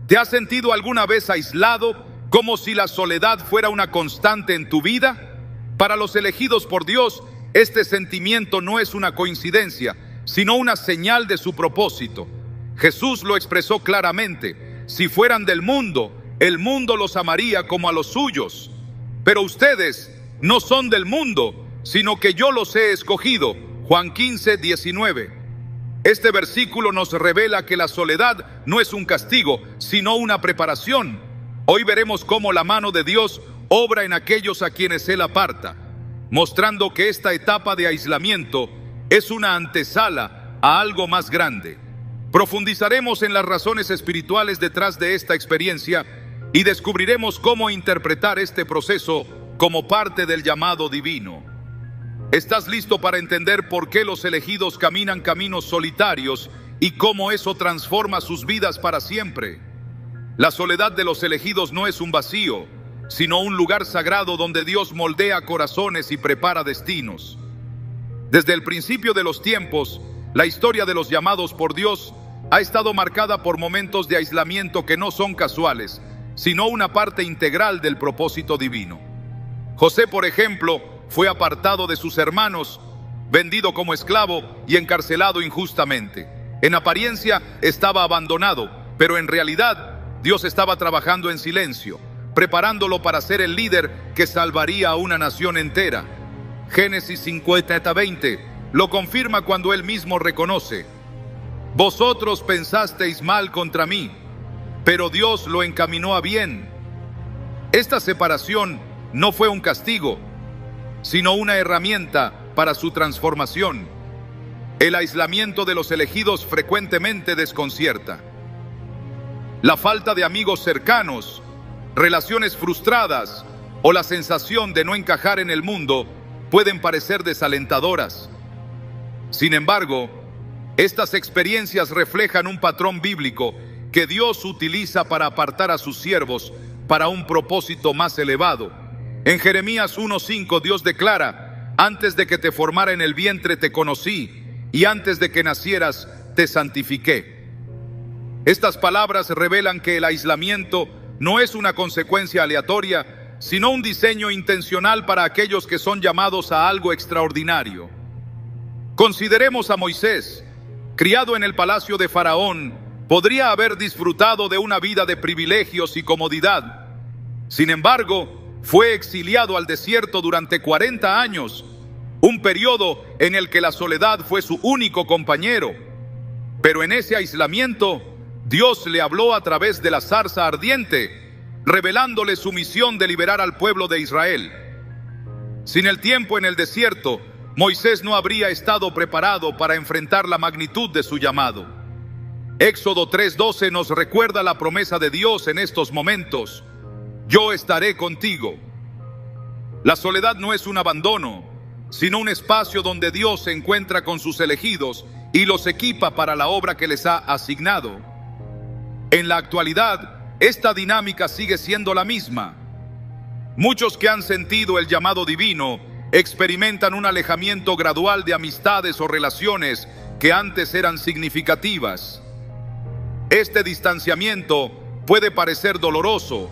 ¿Te has sentido alguna vez aislado, como si la soledad fuera una constante en tu vida? Para los elegidos por Dios, este sentimiento no es una coincidencia, sino una señal de su propósito. Jesús lo expresó claramente: si fueran del mundo, el mundo los amaría como a los suyos. Pero ustedes no son del mundo, sino que yo los he escogido. Juan 15:19. Este versículo nos revela que la soledad no es un castigo, sino una preparación. Hoy veremos cómo la mano de Dios obra en aquellos a quienes Él aparta, mostrando que esta etapa de aislamiento es una antesala a algo más grande. Profundizaremos en las razones espirituales detrás de esta experiencia y descubriremos cómo interpretar este proceso como parte del llamado divino. ¿Estás listo para entender por qué los elegidos caminan caminos solitarios y cómo eso transforma sus vidas para siempre? La soledad de los elegidos no es un vacío, sino un lugar sagrado donde Dios moldea corazones y prepara destinos. Desde el principio de los tiempos, la historia de los llamados por Dios ha estado marcada por momentos de aislamiento que no son casuales, sino una parte integral del propósito divino. José, por ejemplo, fue apartado de sus hermanos, vendido como esclavo y encarcelado injustamente. En apariencia estaba abandonado, pero en realidad Dios estaba trabajando en silencio, preparándolo para ser el líder que salvaría a una nación entera. Génesis 50:20 lo confirma cuando él mismo reconoce: vosotros pensasteis mal contra mí, pero Dios lo encaminó a bien. Esta separación no fue un castigo, sino una herramienta para su transformación. El aislamiento de los elegidos frecuentemente desconcierta. La falta de amigos cercanos, relaciones frustradas o la sensación de no encajar en el mundo pueden parecer desalentadoras. Sin embargo, estas experiencias reflejan un patrón bíblico que Dios utiliza para apartar a sus siervos para un propósito más elevado. En Jeremías 1:5 Dios declara: antes de que te formara en el vientre te conocí, y antes de que nacieras te santifiqué. Estas palabras revelan que el aislamiento no es una consecuencia aleatoria, sino un diseño intencional para aquellos que son llamados a algo extraordinario. Consideremos a Moisés. Criado en el palacio de Faraón, podría haber disfrutado de una vida de privilegios y comodidad. Sin embargo, fue exiliado al desierto durante 40 años, un periodo en el que la soledad fue su único compañero. Pero en ese aislamiento, Dios le habló a través de la zarza ardiente, revelándole su misión de liberar al pueblo de Israel. Sin el tiempo en el desierto, Moisés no habría estado preparado para enfrentar la magnitud de su llamado. Éxodo 3:12 nos recuerda la promesa de Dios en estos momentos: yo estaré contigo. La soledad no es un abandono, sino un espacio donde Dios se encuentra con sus elegidos y los equipa para la obra que les ha asignado. En la actualidad, esta dinámica sigue siendo la misma. Muchos que han sentido el llamado divino experimentan un alejamiento gradual de amistades o relaciones que antes eran significativas. Este distanciamiento puede parecer doloroso,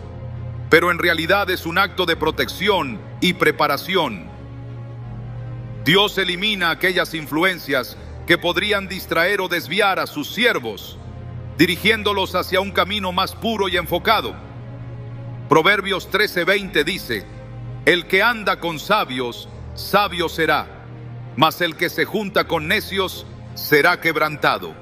pero en realidad es un acto de protección y preparación. Dios elimina aquellas influencias que podrían distraer o desviar a sus siervos, dirigiéndolos hacia un camino más puro y enfocado. Proverbios 13:20 dice: el que anda con sabios, sabio será, mas el que se junta con necios será quebrantado.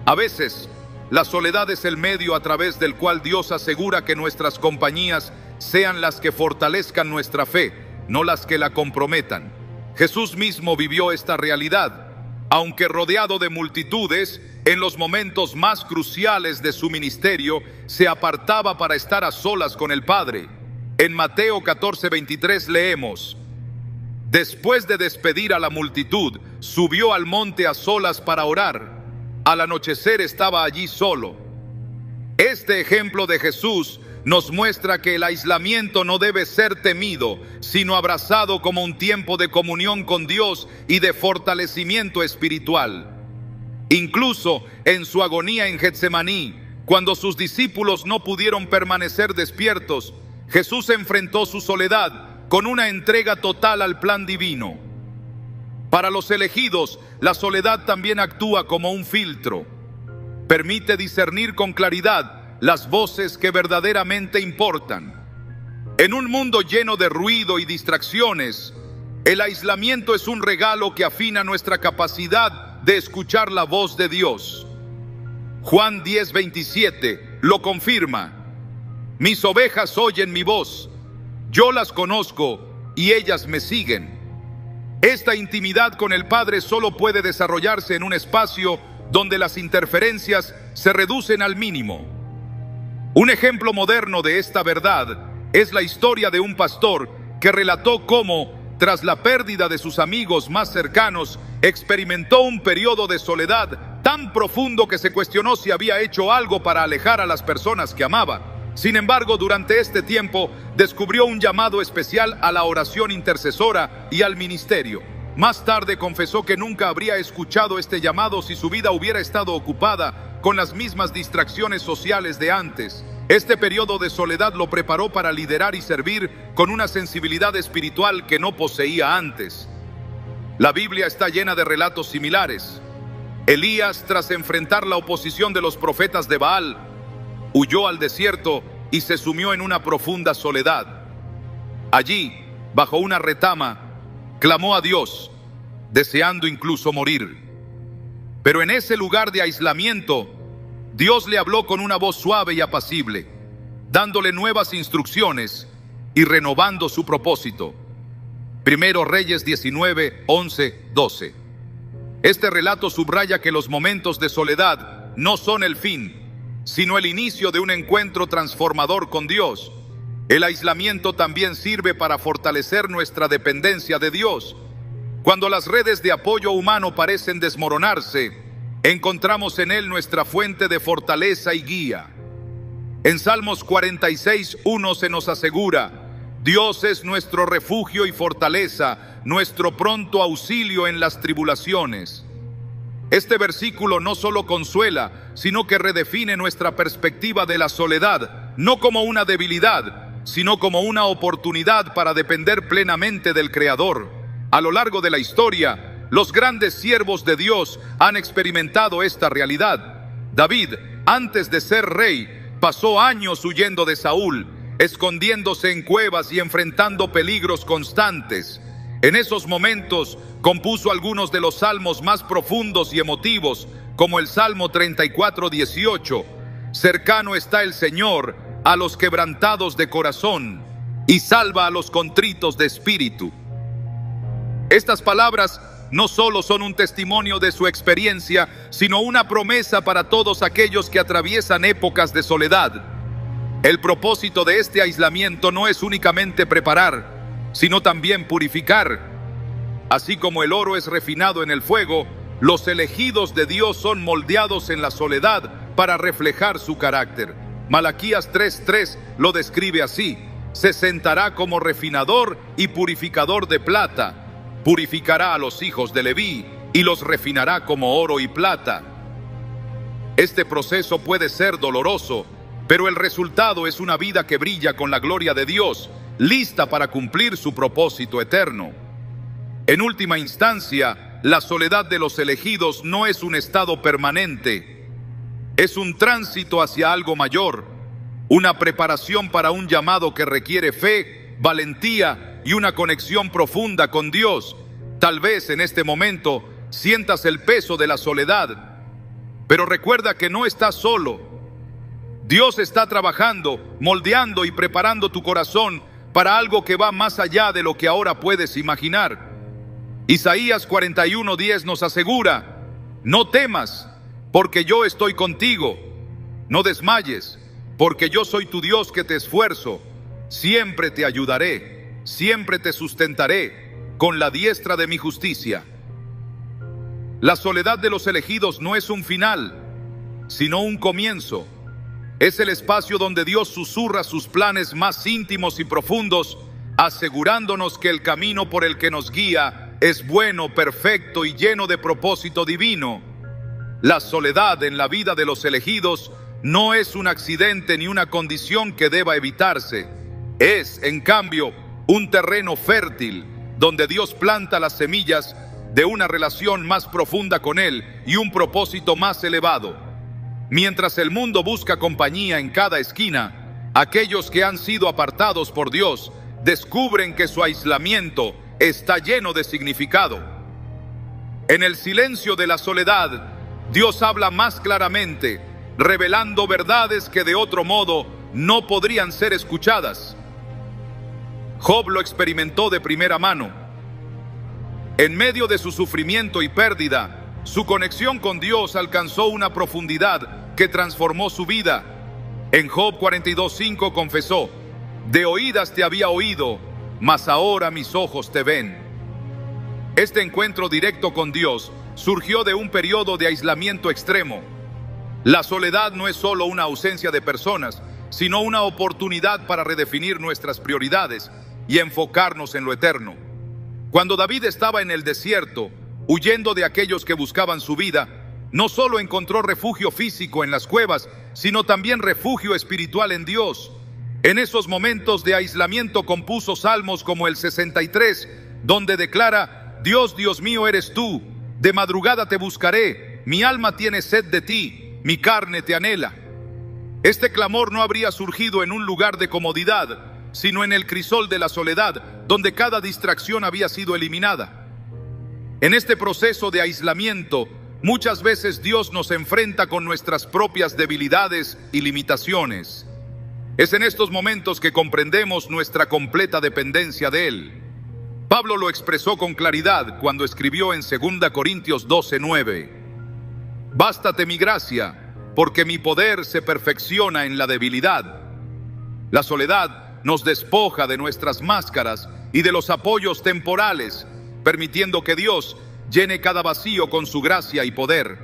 A veces, la soledad es el medio a través del cual Dios asegura que nuestras compañías sean las que fortalezcan nuestra fe, no las que la comprometan. Jesús mismo vivió esta realidad. Aunque rodeado de multitudes, en los momentos más cruciales de su ministerio, se apartaba para estar a solas con el Padre. En Mateo 14:23 leemos: después de despedir a la multitud, subió al monte a solas para orar. Al anochecer estaba allí solo. Este ejemplo de Jesús nos muestra que el aislamiento no debe ser temido, sino abrazado como un tiempo de comunión con Dios y de fortalecimiento espiritual. Incluso en su agonía en Getsemaní, Cuando sus discípulos no pudieron permanecer despiertos, Jesús enfrentó su soledad con una entrega total al plan divino. Para los elegidos, la soledad también actúa como un filtro. Permite discernir con claridad las voces que verdaderamente importan. En un mundo lleno de ruido y distracciones, el aislamiento es un regalo que afina nuestra capacidad de escuchar la voz de Dios. Juan 10:27 lo confirma: mis ovejas oyen mi voz, yo las conozco y ellas me siguen. Esta intimidad con el Padre solo puede desarrollarse en un espacio donde las interferencias se reducen al mínimo. Un ejemplo moderno de esta verdad es la historia de un pastor que relató cómo, tras la pérdida de sus amigos más cercanos, experimentó un periodo de soledad tan profundo que se cuestionó si había hecho algo para alejar a las personas que amaba. Sin embargo, durante este tiempo descubrió un llamado especial a la oración intercesora y al ministerio. Más tarde confesó que nunca habría escuchado este llamado si su vida hubiera estado ocupada con las mismas distracciones sociales de antes. Este periodo de soledad lo preparó para liderar y servir con una sensibilidad espiritual que no poseía antes. La Biblia está llena de relatos similares. Elías, tras enfrentar la oposición de los profetas de Baal, huyó al desierto y se sumió en una profunda soledad. Allí, bajo una retama, clamó a Dios, deseando incluso morir. Pero en ese lugar de aislamiento, Dios le habló con una voz suave y apacible, dándole nuevas instrucciones y renovando su propósito. Primero Reyes 19, 11, 12. Este relato subraya que los momentos de soledad no son el fin, sino el inicio de un encuentro transformador con Dios. El aislamiento también sirve para fortalecer nuestra dependencia de Dios. Cuando las redes de apoyo humano parecen desmoronarse, encontramos en Él nuestra fuente de fortaleza y guía. En Salmos 46:1 se nos asegura: Dios es nuestro refugio y fortaleza, nuestro pronto auxilio en las tribulaciones. Este versículo no solo consuela, sino que redefine nuestra perspectiva de la soledad, no como una debilidad, sino como una oportunidad para depender plenamente del Creador. A lo largo de la historia, los grandes siervos de Dios han experimentado esta realidad. David, antes de ser rey, pasó años huyendo de Saúl, escondiéndose en cuevas y enfrentando peligros constantes. En esos momentos compuso algunos de los salmos más profundos y emotivos, como el Salmo 34:18. Cercano está el Señor a los quebrantados de corazón y salva a los contritos de espíritu. Estas palabras no solo son un testimonio de su experiencia, sino una promesa para todos aquellos que atraviesan épocas de soledad. El propósito de este aislamiento no es únicamente preparar, sino también purificar. Así como el oro es refinado en el fuego, los elegidos de Dios son moldeados en la soledad para reflejar su carácter. Malaquías 3:3 lo describe así: se sentará como refinador y purificador de plata. Purificará a los hijos de Leví y los refinará como oro y plata. Este proceso puede ser doloroso, pero el resultado es una vida que brilla con la gloria de Dios, lista para cumplir su propósito eterno. En última instancia, la soledad de los elegidos no es un estado permanente, es un tránsito hacia algo mayor, una preparación para un llamado que requiere fe, valentía y una conexión profunda con Dios. Tal vez en este momento sientas el peso de la soledad, pero recuerda que no estás solo. Dios está trabajando, moldeando y preparando tu corazón para algo que va más allá de lo que ahora puedes imaginar. Isaías 41:10 nos asegura: no temas, porque yo estoy contigo. No desmayes, porque yo soy tu Dios que te esfuerzo. Siempre te ayudaré, siempre te sustentaré con la diestra de mi justicia. La soledad de los elegidos no es un final, sino un comienzo. Es el espacio donde Dios susurra sus planes más íntimos y profundos, asegurándonos que el camino por el que nos guía es bueno, perfecto y lleno de propósito divino. La soledad en la vida de los elegidos no es un accidente ni una condición que deba evitarse. Es, en cambio, un terreno fértil donde Dios planta las semillas de una relación más profunda con Él y un propósito más elevado. Mientras el mundo busca compañía en cada esquina, aquellos que han sido apartados por Dios descubren que su aislamiento está lleno de significado. En el silencio de la soledad, Dios habla más claramente, revelando verdades que de otro modo no podrían ser escuchadas. Job lo experimentó de primera mano. En medio de su sufrimiento y pérdida, su conexión con Dios alcanzó una profundidad que transformó su vida. En Job 42:5 confesó: de oídas te había oído, mas ahora mis ojos te ven. Este encuentro directo con Dios surgió de un periodo de aislamiento extremo. La soledad no es solo una ausencia de personas, sino una oportunidad para redefinir nuestras prioridades y enfocarnos en lo eterno. Cuando David estaba en el desierto, huyendo de aquellos que buscaban su vida, no solo encontró refugio físico en las cuevas, sino también refugio espiritual en Dios. En esos momentos de aislamiento compuso salmos como el 63, donde declara: Dios, Dios mío, eres tú, de madrugada te buscaré, mi alma tiene sed de ti, mi carne te anhela. Este clamor no habría surgido en un lugar de comodidad, sino en el crisol de la soledad, donde cada distracción había sido eliminada. En este proceso de aislamiento, muchas veces Dios nos enfrenta con nuestras propias debilidades y limitaciones. Es en estos momentos que comprendemos nuestra completa dependencia de Él. Pablo lo expresó con claridad cuando escribió en 2 Corintios 12:9: Bástate mi gracia, porque mi poder se perfecciona en la debilidad. La soledad nos despoja de nuestras máscaras y de los apoyos temporales, permitiendo que Dios llene cada vacío con su gracia y poder.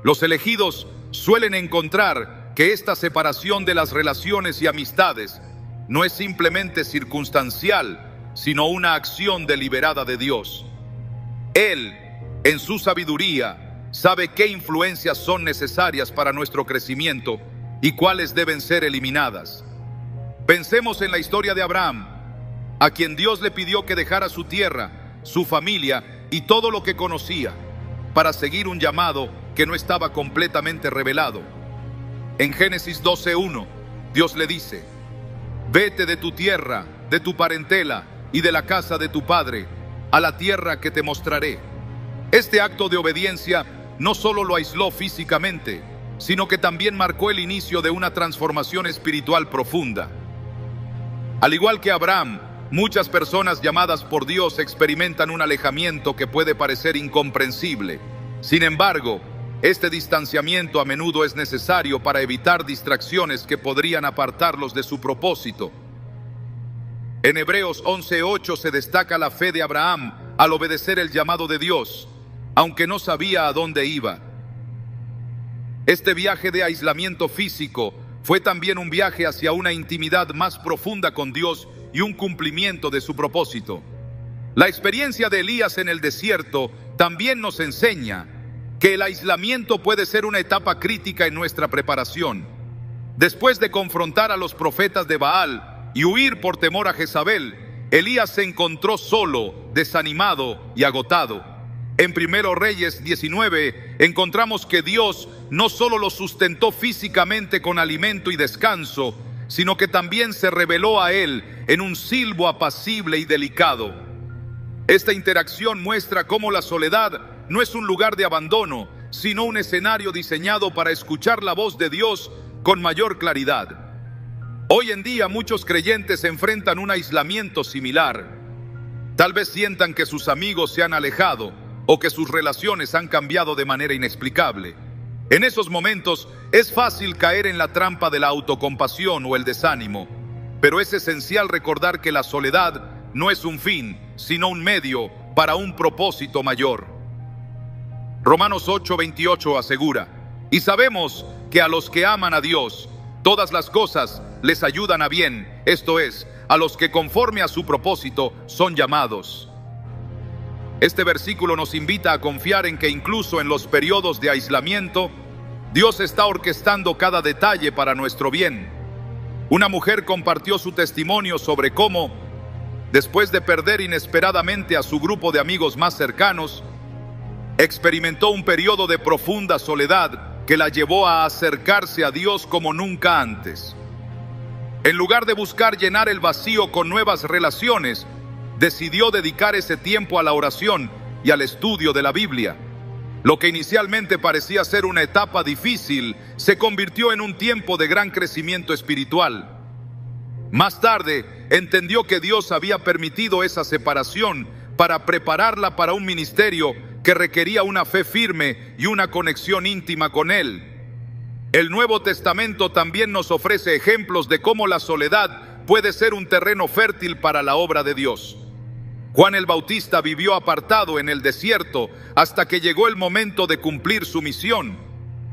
Los elegidos suelen encontrar que esta separación de las relaciones y amistades no es simplemente circunstancial, sino una acción deliberada de Dios. Él, en su sabiduría, sabe qué influencias son necesarias para nuestro crecimiento y cuáles deben ser eliminadas. Pensemos en la historia de Abraham, a quien Dios le pidió que dejara su tierra, su familia y todo lo que conocía, para seguir un llamado que no estaba completamente revelado. En Génesis 12:1, Dios le dice: vete de tu tierra, de tu parentela y de la casa de tu padre, a la tierra que te mostraré. Este acto de obediencia no solo lo aisló físicamente, sino que también marcó el inicio de una transformación espiritual profunda. Al igual que Abraham, muchas personas llamadas por Dios experimentan un alejamiento que puede parecer incomprensible. Sin embargo, este distanciamiento a menudo es necesario para evitar distracciones que podrían apartarlos de su propósito. En Hebreos 11:8 se destaca la fe de Abraham al obedecer el llamado de Dios, aunque no sabía a dónde iba. Este viaje de aislamiento físico fue también un viaje hacia una intimidad más profunda con Dios y un cumplimiento de su propósito. La experiencia de Elías en el desierto también nos enseña que el aislamiento puede ser una etapa crítica en nuestra preparación. Después de confrontar a los profetas de Baal y huir por temor a Jezabel, Elías se encontró solo, desanimado y agotado. En 1 Reyes 19 encontramos que Dios no solo lo sustentó físicamente con alimento y descanso, sino que también se reveló a él en un silbo apacible y delicado. Esta interacción muestra cómo la soledad no es un lugar de abandono, sino un escenario diseñado para escuchar la voz de Dios con mayor claridad. Hoy en día muchos creyentes enfrentan un aislamiento similar. Tal vez sientan que sus amigos se han alejado o que sus relaciones han cambiado de manera inexplicable. En esos momentos es fácil caer en la trampa de la autocompasión o el desánimo, pero es esencial recordar que la soledad no es un fin, sino un medio para un propósito mayor. Romanos 8:28 asegura: y sabemos que a los que aman a Dios, todas las cosas les ayudan a bien, esto es, a los que conforme a su propósito son llamados. Este versículo nos invita a confiar en que incluso en los periodos de aislamiento, Dios está orquestando cada detalle para nuestro bien. Una mujer compartió su testimonio sobre cómo, después de perder inesperadamente a su grupo de amigos más cercanos, experimentó un periodo de profunda soledad que la llevó a acercarse a Dios como nunca antes. En lugar de buscar llenar el vacío con nuevas relaciones, decidió dedicar ese tiempo a la oración y al estudio de la Biblia. Lo que inicialmente parecía ser una etapa difícil, se convirtió en un tiempo de gran crecimiento espiritual. Más tarde, entendió que Dios había permitido esa separación para prepararla para un ministerio que requería una fe firme y una conexión íntima con Él. El Nuevo Testamento también nos ofrece ejemplos de cómo la soledad puede ser un terreno fértil para la obra de Dios. Juan el Bautista vivió apartado en el desierto hasta que llegó el momento de cumplir su misión.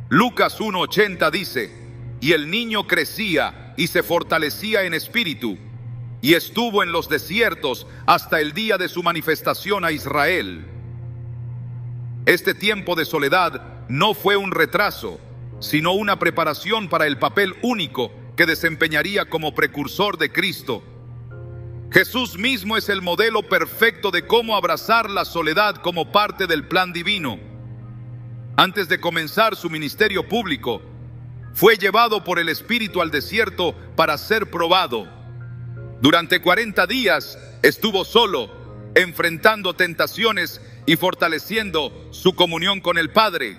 Lucas 1:80 dice: y el niño crecía y se fortalecía en espíritu, y estuvo en los desiertos hasta el día de su manifestación a Israel. Este tiempo de soledad no fue un retraso, sino una preparación para el papel único que desempeñaría como precursor de Cristo. Jesús mismo es el modelo perfecto de cómo abrazar la soledad como parte del plan divino. Antes de comenzar su ministerio público, fue llevado por el Espíritu al desierto para ser probado. Durante 40 días estuvo solo, enfrentando tentaciones y fortaleciendo su comunión con el Padre.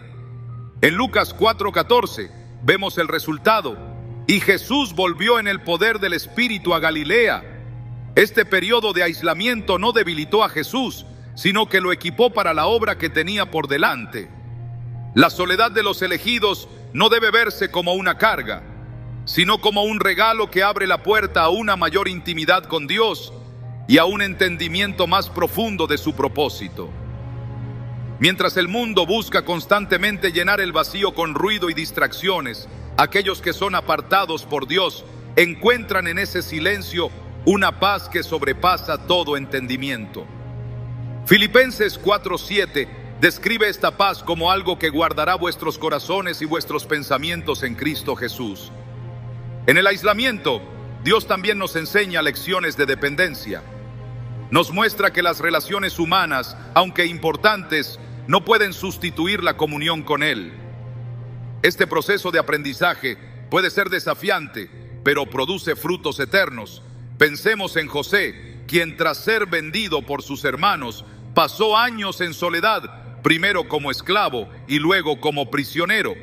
En Lucas 4:14 vemos el resultado. Y Jesús volvió en el poder del Espíritu a Galilea. Este periodo de aislamiento no debilitó a Jesús, sino que lo equipó para la obra que tenía por delante. La soledad de los elegidos no debe verse como una carga, sino como un regalo que abre la puerta a una mayor intimidad con Dios y a un entendimiento más profundo de su propósito. Mientras el mundo busca constantemente llenar el vacío con ruido y distracciones, aquellos que son apartados por Dios encuentran en ese silencio una paz que sobrepasa todo entendimiento. Filipenses 4:7 describe esta paz como algo que guardará vuestros corazones y vuestros pensamientos en Cristo Jesús. En el aislamiento, Dios también nos enseña lecciones de dependencia. Nos muestra que las relaciones humanas, aunque importantes, no pueden sustituir la comunión con Él. Este proceso de aprendizaje puede ser desafiante, pero produce frutos eternos. Pensemos en José, quien tras ser vendido por sus hermanos, pasó años en soledad, primero como esclavo y luego como prisionero.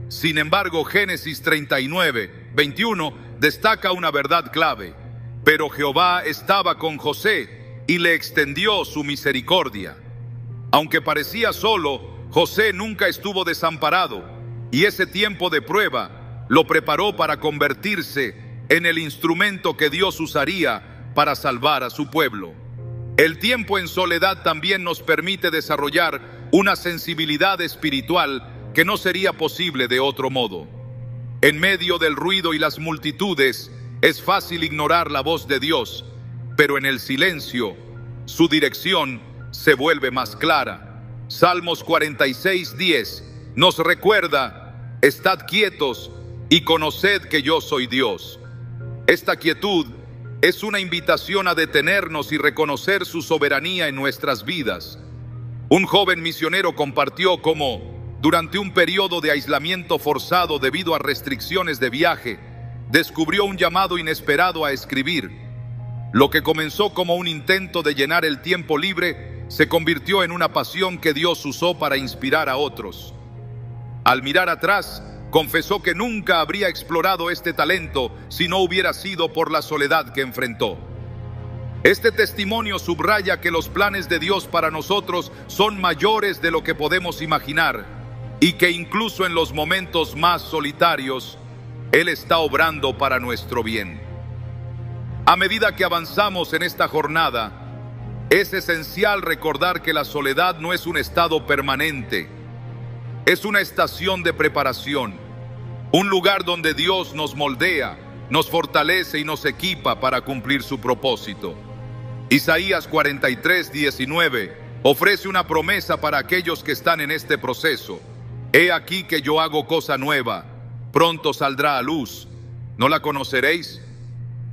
Sin embargo, Génesis 39:21 destaca una verdad clave: pero Jehová estaba con José y le extendió su misericordia. Aunque parecía solo, José nunca estuvo desamparado, y ese tiempo de prueba lo preparó para convertirse en el instrumento que Dios usaría para salvar a su pueblo. El tiempo en soledad también nos permite desarrollar una sensibilidad espiritual que no sería posible de otro modo. En medio del ruido y las multitudes, es fácil ignorar la voz de Dios, pero en el silencio, su dirección se vuelve más clara. Salmos 46:10 nos recuerda: estad quietos y conoced que yo soy Dios. Esta quietud es una invitación a detenernos y reconocer su soberanía en nuestras vidas. Un joven misionero compartió cómo, durante un periodo de aislamiento forzado debido a restricciones de viaje, descubrió un llamado inesperado a escribir. Lo que comenzó como un intento de llenar el tiempo libre se convirtió en una pasión que Dios usó para inspirar a otros. Al mirar atrás, confesó que nunca habría explorado este talento si no hubiera sido por la soledad que enfrentó. Este testimonio subraya que los planes de Dios para nosotros son mayores de lo que podemos imaginar y que incluso en los momentos más solitarios, Él está obrando para nuestro bien. A medida que avanzamos en esta jornada, es esencial recordar que la soledad no es un estado permanente. Es una estación de preparación, un lugar donde Dios nos moldea, nos fortalece y nos equipa para cumplir su propósito. Isaías 43:19 ofrece una promesa para aquellos que están en este proceso. He aquí que yo hago cosa nueva, pronto saldrá a luz. ¿No la conoceréis?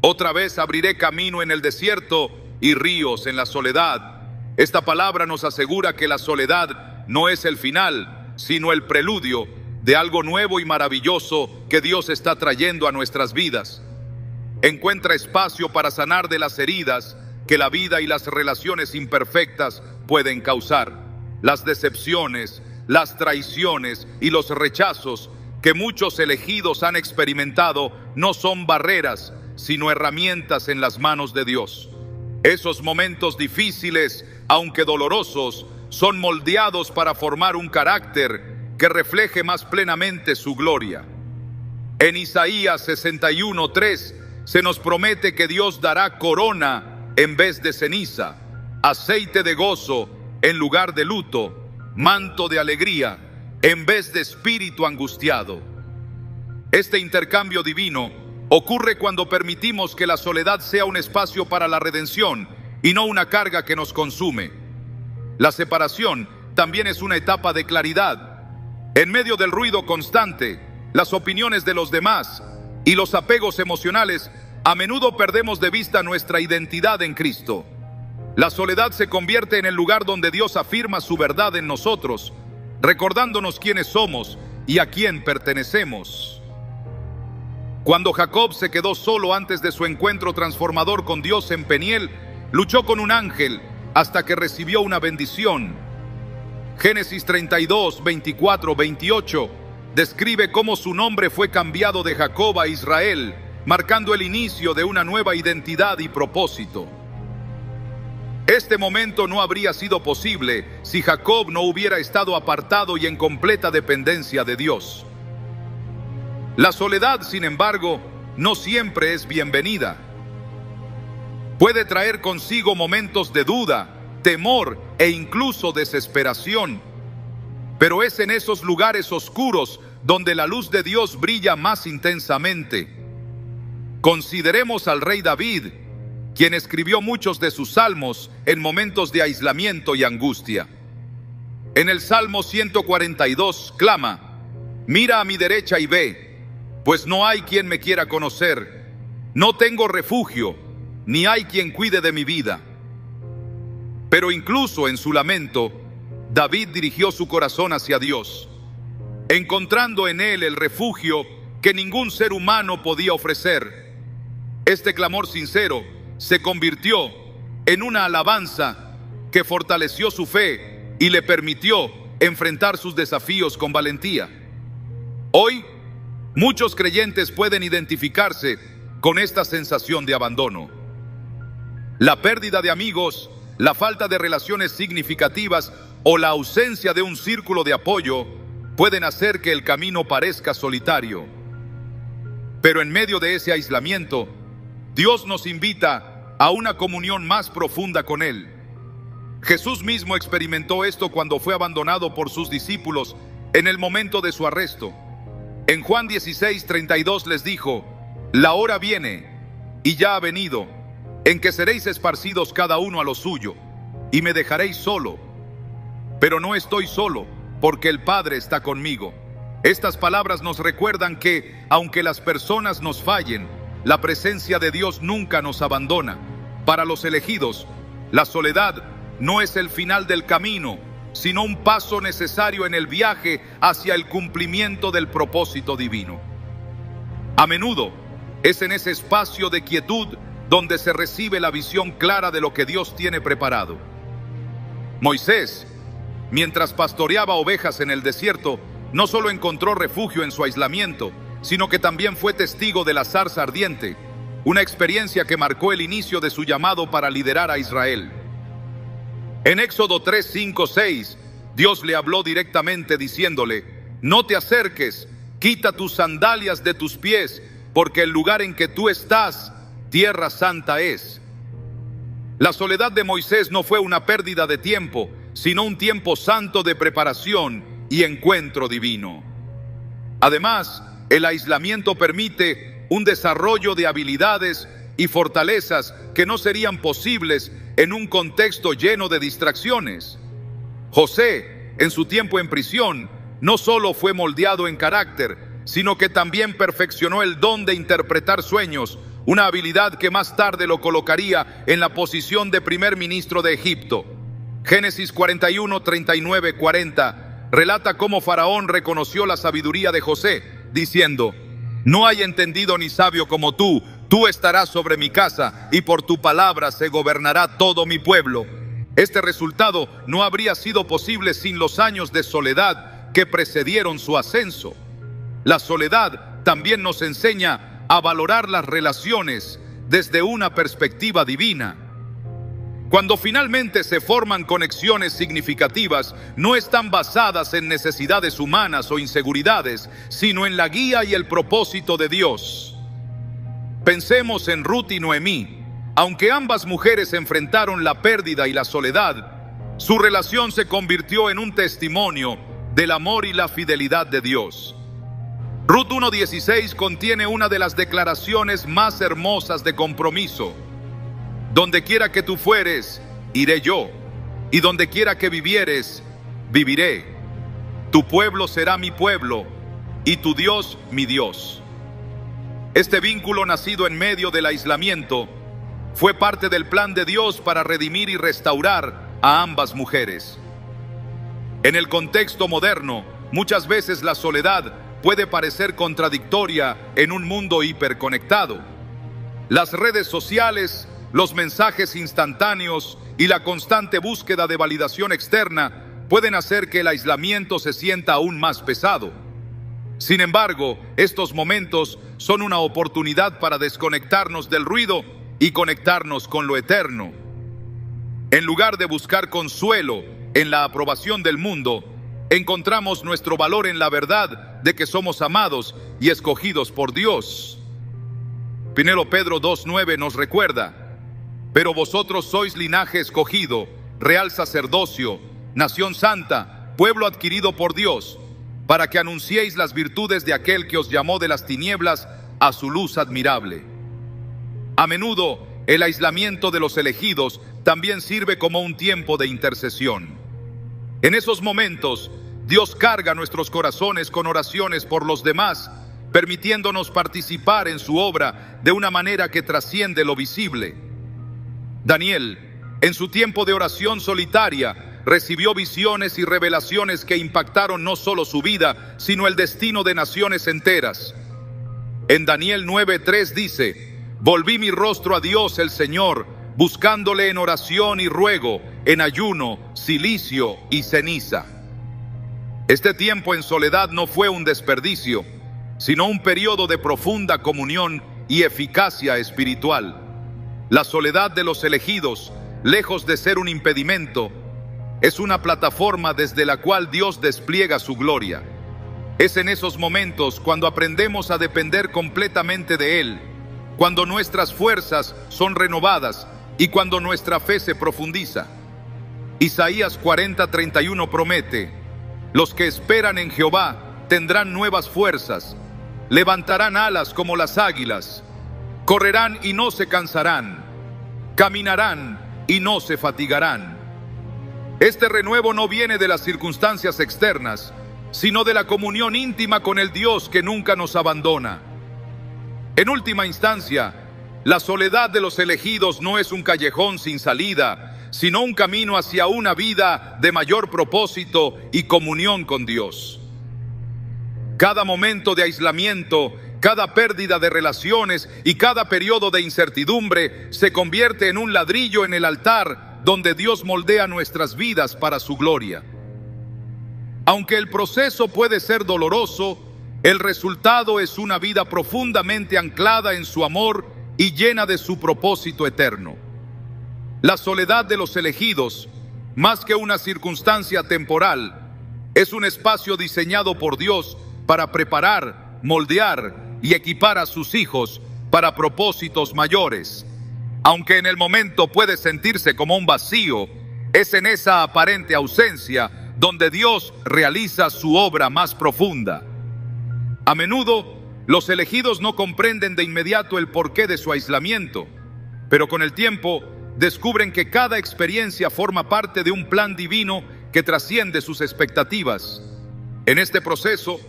Otra vez abriré camino en el desierto y ríos en la soledad. Esta palabra nos asegura que la soledad no es el final, sino el preludio de algo nuevo y maravilloso que Dios está trayendo a nuestras vidas. Encuentra espacio para sanar de las heridas que la vida y las relaciones imperfectas pueden causar. Las decepciones, las traiciones y los rechazos que muchos elegidos han experimentado no son barreras, sino herramientas en las manos de Dios. Esos momentos difíciles, aunque dolorosos, son moldeados para formar un carácter que refleje más plenamente su gloria. En Isaías 61:3 se nos promete que Dios dará corona en vez de ceniza, aceite de gozo en lugar de luto, manto de alegría en vez de espíritu angustiado. Este intercambio divino ocurre cuando permitimos que la soledad sea un espacio para la redención y no una carga que nos consume. La separación también es una etapa de claridad. En medio del ruido constante, las opiniones de los demás y los apegos emocionales, a menudo perdemos de vista nuestra identidad en Cristo. La soledad se convierte en el lugar donde Dios afirma su verdad en nosotros, recordándonos quiénes somos y a quién pertenecemos. Cuando Jacob se quedó solo antes de su encuentro transformador con Dios en Peniel, luchó con un ángel hasta que recibió una bendición. Génesis 32, 24, 28 describe cómo su nombre fue cambiado de Jacob a Israel, marcando el inicio de una nueva identidad y propósito. Este momento no habría sido posible si Jacob no hubiera estado apartado y en completa dependencia de Dios. La soledad, sin embargo, no siempre es bienvenida. Puede traer consigo momentos de duda, temor e incluso desesperación. Pero es en esos lugares oscuros donde la luz de Dios brilla más intensamente. Consideremos al rey David, quien escribió muchos de sus salmos en momentos de aislamiento y angustia. En el Salmo 142 clama: mira a mi derecha y ve, pues no hay quien me quiera conocer. No tengo refugio, ni hay quien cuide de mi vida. Pero incluso en su lamento, David dirigió su corazón hacia Dios, encontrando en él el refugio que ningún ser humano podía ofrecer. Este clamor sincero se convirtió en una alabanza que fortaleció su fe y le permitió enfrentar sus desafíos con valentía. Hoy, muchos creyentes pueden identificarse con esta sensación de abandono. La pérdida de amigos, la falta de relaciones significativas o la ausencia de un círculo de apoyo pueden hacer que el camino parezca solitario. Pero en medio de ese aislamiento, Dios nos invita a una comunión más profunda con Él. Jesús mismo experimentó esto cuando fue abandonado por sus discípulos en el momento de su arresto. En Juan 16:32 les dijo: la hora viene, y ya ha venido, en que seréis esparcidos cada uno a lo suyo, y me dejaréis solo. Pero no estoy solo, porque el Padre está conmigo. Estas palabras nos recuerdan que, aunque las personas nos fallen, la presencia de Dios nunca nos abandona. Para los elegidos, la soledad no es el final del camino, sino un paso necesario en el viaje hacia el cumplimiento del propósito divino. A menudo, es en ese espacio de quietud donde se recibe la visión clara de lo que Dios tiene preparado. Moisés, mientras pastoreaba ovejas en el desierto, no solo encontró refugio en su aislamiento, sino que también fue testigo de la zarza ardiente, una experiencia que marcó el inicio de su llamado para liderar a Israel. En Éxodo 3, 5, 6, Dios le habló directamente diciéndole: no te acerques, quita tus sandalias de tus pies, porque el lugar en que tú estás, tierra santa es. La soledad de Moisés no fue una pérdida de tiempo, sino un tiempo santo de preparación y encuentro divino. Además, el aislamiento permite un desarrollo de habilidades y fortalezas que no serían posibles en un contexto lleno de distracciones. José, en su tiempo en prisión, no solo fue moldeado en carácter, sino que también perfeccionó el don de interpretar sueños, una habilidad que más tarde lo colocaría en la posición de primer ministro de Egipto. Génesis 41, 39, 40 relata cómo Faraón reconoció la sabiduría de José, diciendo: no hay entendido ni sabio como tú estarás sobre mi casa, y por tu palabra se gobernará todo mi pueblo. Este resultado no habría sido posible sin los años de soledad que precedieron su ascenso. La soledad también nos enseña a valorar las relaciones desde una perspectiva divina. Cuando finalmente se forman conexiones significativas, no están basadas en necesidades humanas o inseguridades, sino en la guía y el propósito de Dios. Pensemos en Ruth y Noemí. Aunque ambas mujeres enfrentaron la pérdida y la soledad, su relación se convirtió en un testimonio del amor y la fidelidad de Dios. Ruth 1:16 contiene una de las declaraciones más hermosas de compromiso. Donde quiera que tú fueres, iré yo, y donde quiera que vivieres, viviré. Tu pueblo será mi pueblo, y tu Dios mi Dios. Este vínculo, nacido en medio del aislamiento, fue parte del plan de Dios para redimir y restaurar a ambas mujeres. En el contexto moderno, muchas veces la soledad puede parecer contradictoria en un mundo hiperconectado. Las redes sociales, los mensajes instantáneos y la constante búsqueda de validación externa pueden hacer que el aislamiento se sienta aún más pesado. Sin embargo, estos momentos son una oportunidad para desconectarnos del ruido y conectarnos con lo eterno. En lugar de buscar consuelo en la aprobación del mundo, encontramos nuestro valor en la verdad de que somos amados y escogidos por Dios. Primero Pedro 2:9 nos recuerda: pero vosotros sois linaje escogido, real sacerdocio, nación santa, pueblo adquirido por Dios, para que anunciéis las virtudes de aquel que os llamó de las tinieblas a su luz admirable. A menudo, el aislamiento de los elegidos también sirve como un tiempo de intercesión. En esos momentos, Dios carga nuestros corazones con oraciones por los demás, permitiéndonos participar en su obra de una manera que trasciende lo visible. Daniel, en su tiempo de oración solitaria, recibió visiones y revelaciones que impactaron no solo su vida, sino el destino de naciones enteras. En Daniel 9:3 dice: volví mi rostro a Dios el Señor, buscándole en oración y ruego, en ayuno, cilicio y ceniza. Este tiempo en soledad no fue un desperdicio, sino un periodo de profunda comunión y eficacia espiritual. La soledad de los elegidos, lejos de ser un impedimento, es una plataforma desde la cual Dios despliega su gloria. Es en esos momentos cuando aprendemos a depender completamente de Él, cuando nuestras fuerzas son renovadas y cuando nuestra fe se profundiza. Isaías 40:31 promete: los que esperan en Jehová tendrán nuevas fuerzas, levantarán alas como las águilas, correrán y no se cansarán, caminarán y no se fatigarán. Este renuevo no viene de las circunstancias externas, sino de la comunión íntima con el Dios que nunca nos abandona. En última instancia, la soledad de los elegidos no es un callejón sin salida, sino un camino hacia una vida de mayor propósito y comunión con Dios. Cada momento de aislamiento, cada pérdida de relaciones y cada periodo de incertidumbre se convierte en un ladrillo en el altar donde Dios moldea nuestras vidas para su gloria. Aunque el proceso puede ser doloroso, el resultado es una vida profundamente anclada en su amor y llena de su propósito eterno. La soledad de los elegidos, más que una circunstancia temporal, es un espacio diseñado por Dios para preparar, moldear y equipar a sus hijos para propósitos mayores. Aunque en el momento puede sentirse como un vacío, es en esa aparente ausencia donde Dios realiza su obra más profunda. A menudo, Los elegidos no comprenden de inmediato el porqué de su aislamiento, pero con el tiempo descubren que cada experiencia forma parte de un plan divino que trasciende sus expectativas. En este proceso,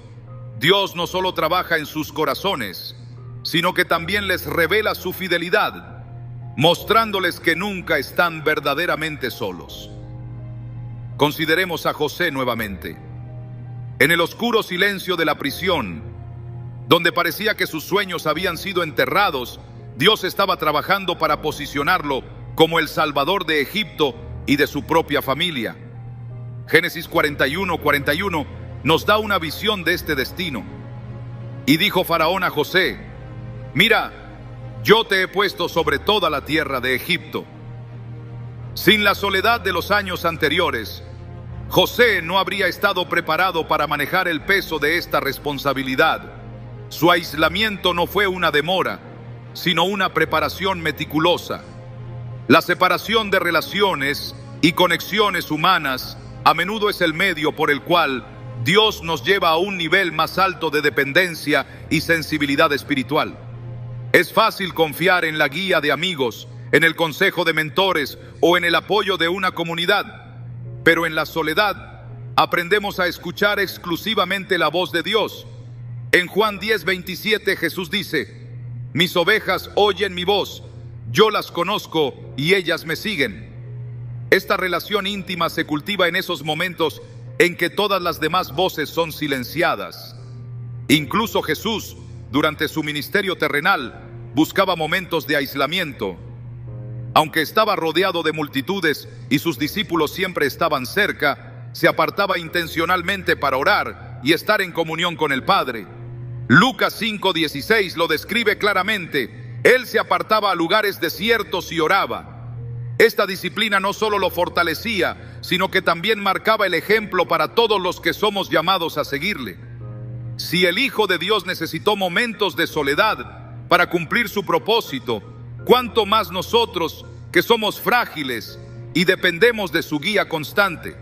Dios no solo trabaja en sus corazones, sino que también les revela su fidelidad, mostrándoles que nunca están verdaderamente solos. Consideremos a José nuevamente. En el oscuro silencio de la prisión, donde parecía que sus sueños habían sido enterrados, Dios estaba trabajando para posicionarlo como el Salvador de Egipto y de su propia familia. Génesis 41:41 nos da una visión de este destino. Y dijo Faraón a José: mira, yo te he puesto sobre toda la tierra de Egipto. Sin la soledad de los años anteriores, José no habría estado preparado para manejar el peso de esta responsabilidad. Su aislamiento no fue una demora, sino una preparación meticulosa. La separación de relaciones y conexiones humanas a menudo es el medio por el cual Dios nos lleva a un nivel más alto de dependencia y sensibilidad espiritual. Es fácil confiar en la guía de amigos, en el consejo de mentores o en el apoyo de una comunidad, pero en la soledad aprendemos a escuchar exclusivamente la voz de Dios. En Juan 10:27 Jesús dice: mis ovejas oyen mi voz, yo las conozco y ellas me siguen. Esta relación íntima se cultiva en esos momentos en que todas las demás voces son silenciadas. Incluso Jesús, durante su ministerio terrenal, buscaba momentos de aislamiento. Aunque estaba rodeado de multitudes y sus discípulos siempre estaban cerca, se apartaba intencionalmente para orar y estar en comunión con el Padre. Lucas 5:16 lo describe claramente. Él se apartaba a lugares desiertos y oraba. Esta disciplina no solo lo fortalecía, sino que también marcaba el ejemplo para todos los que somos llamados a seguirle. Si el Hijo de Dios necesitó momentos de soledad para cumplir su propósito, ¿cuánto más nosotros, que somos frágiles y dependemos de su guía constante?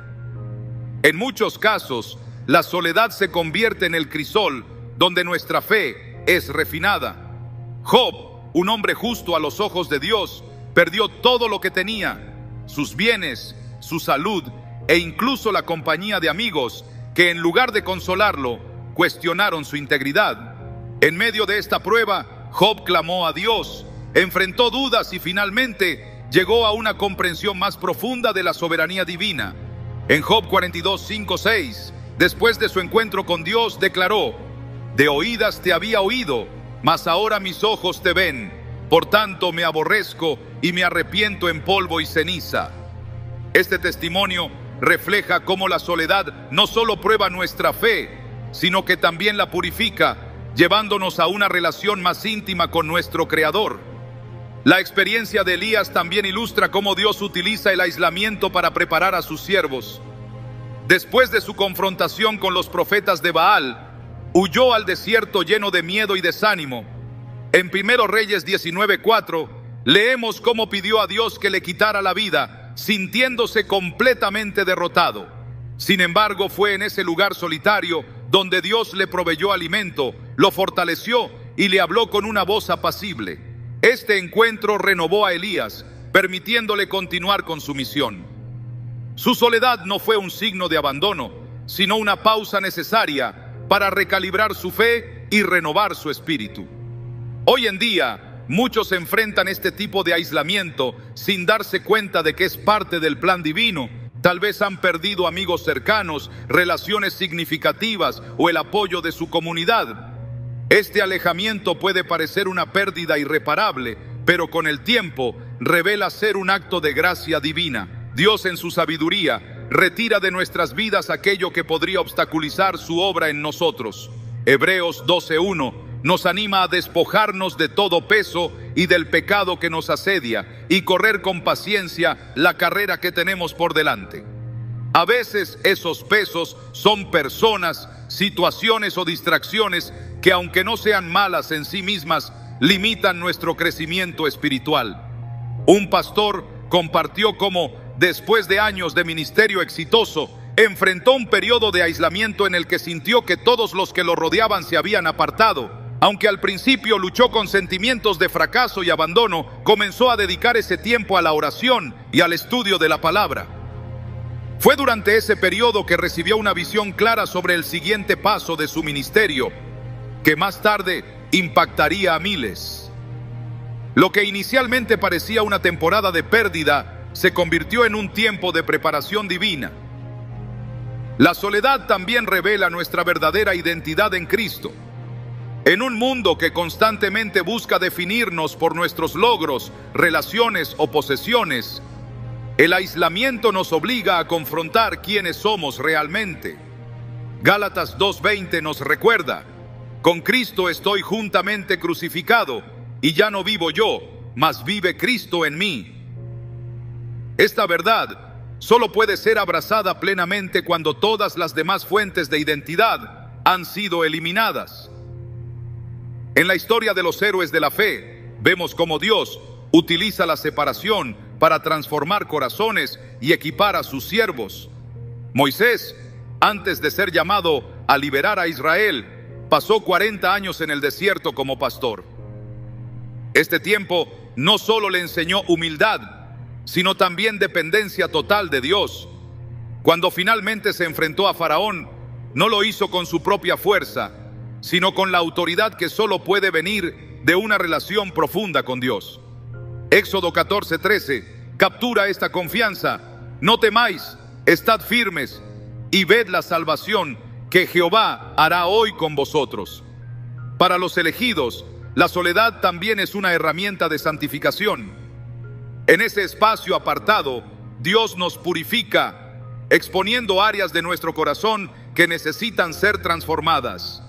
En muchos casos, la soledad se convierte en el crisol donde nuestra fe es refinada. Job, un hombre justo a los ojos de Dios, perdió todo lo que tenía, sus bienes, su salud e incluso la compañía de amigos que, en lugar de consolarlo, cuestionaron su integridad. En medio de esta prueba, Job clamó a Dios, enfrentó dudas y finalmente llegó a una comprensión más profunda de la soberanía divina. En Job 42:5-6, después de su encuentro con Dios, declaró: de oídas te había oído, mas ahora mis ojos te ven. Por tanto me aborrezco y me arrepiento en polvo y ceniza. Este testimonio refleja cómo la soledad no solo prueba nuestra fe, sino que también la purifica, llevándonos a una relación más íntima con nuestro Creador. La experiencia de Elías también ilustra cómo Dios utiliza el aislamiento para preparar a sus siervos. Después de su confrontación con los profetas de Baal, huyó al desierto lleno de miedo y desánimo. En 1 Reyes 19:4 leemos cómo pidió a Dios que le quitara la vida, sintiéndose completamente derrotado. Sin embargo, fue en ese lugar solitario donde Dios le proveyó alimento, lo fortaleció y le habló con una voz apacible. Este encuentro renovó a Elías, permitiéndole continuar con su misión. Su soledad no fue un signo de abandono, sino una pausa necesaria para recalibrar su fe y renovar su espíritu. Hoy en día, muchos enfrentan este tipo de aislamiento sin darse cuenta de que es parte del plan divino. Tal vez han perdido amigos cercanos, relaciones significativas o el apoyo de su comunidad. Este alejamiento puede parecer una pérdida irreparable, pero con el tiempo revela ser un acto de gracia divina. Dios, en su sabiduría, retira de nuestras vidas aquello que podría obstaculizar su obra en nosotros. Hebreos 12:1 nos anima a despojarnos de todo peso y del pecado que nos asedia y correr con paciencia la carrera que tenemos por delante. A veces esos pesos son personas, situaciones o distracciones que, aunque no sean malas en sí mismas, limitan nuestro crecimiento espiritual. Un pastor compartió cómo, después de años de ministerio exitoso, enfrentó un periodo de aislamiento en el que sintió que todos los que lo rodeaban se habían apartado. Aunque al principio luchó con sentimientos de fracaso y abandono, comenzó a dedicar ese tiempo a la oración y al estudio de la palabra. Fue durante ese periodo que recibió una visión clara sobre el siguiente paso de su ministerio, que más tarde impactaría a miles. Lo que inicialmente parecía una temporada de pérdida, se convirtió en un tiempo de preparación divina. La soledad también revela nuestra verdadera identidad en Cristo. En un mundo que constantemente busca definirnos por nuestros logros, relaciones o posesiones, el aislamiento nos obliga a confrontar quiénes somos realmente. Gálatas 2:20 nos recuerda: con Cristo estoy juntamente crucificado, y ya no vivo yo, mas vive Cristo en mí. Esta verdad solo puede ser abrazada plenamente cuando todas las demás fuentes de identidad han sido eliminadas. En la historia de los héroes de la fe, vemos cómo Dios utiliza la separación para transformar corazones y equipar a sus siervos. Moisés, antes de ser llamado a liberar a Israel, pasó 40 años en el desierto como pastor. Este tiempo no solo le enseñó humildad, sino también dependencia total de Dios. Cuando finalmente se enfrentó a Faraón, no lo hizo con su propia fuerza, sino con la autoridad que solo puede venir de una relación profunda con Dios. Éxodo 14:13 captura esta confianza: no temáis, estad firmes y ved la salvación que Jehová hará hoy con vosotros. Para los elegidos, la soledad también es una herramienta de santificación. En ese espacio apartado, Dios nos purifica, exponiendo áreas de nuestro corazón que necesitan ser transformadas.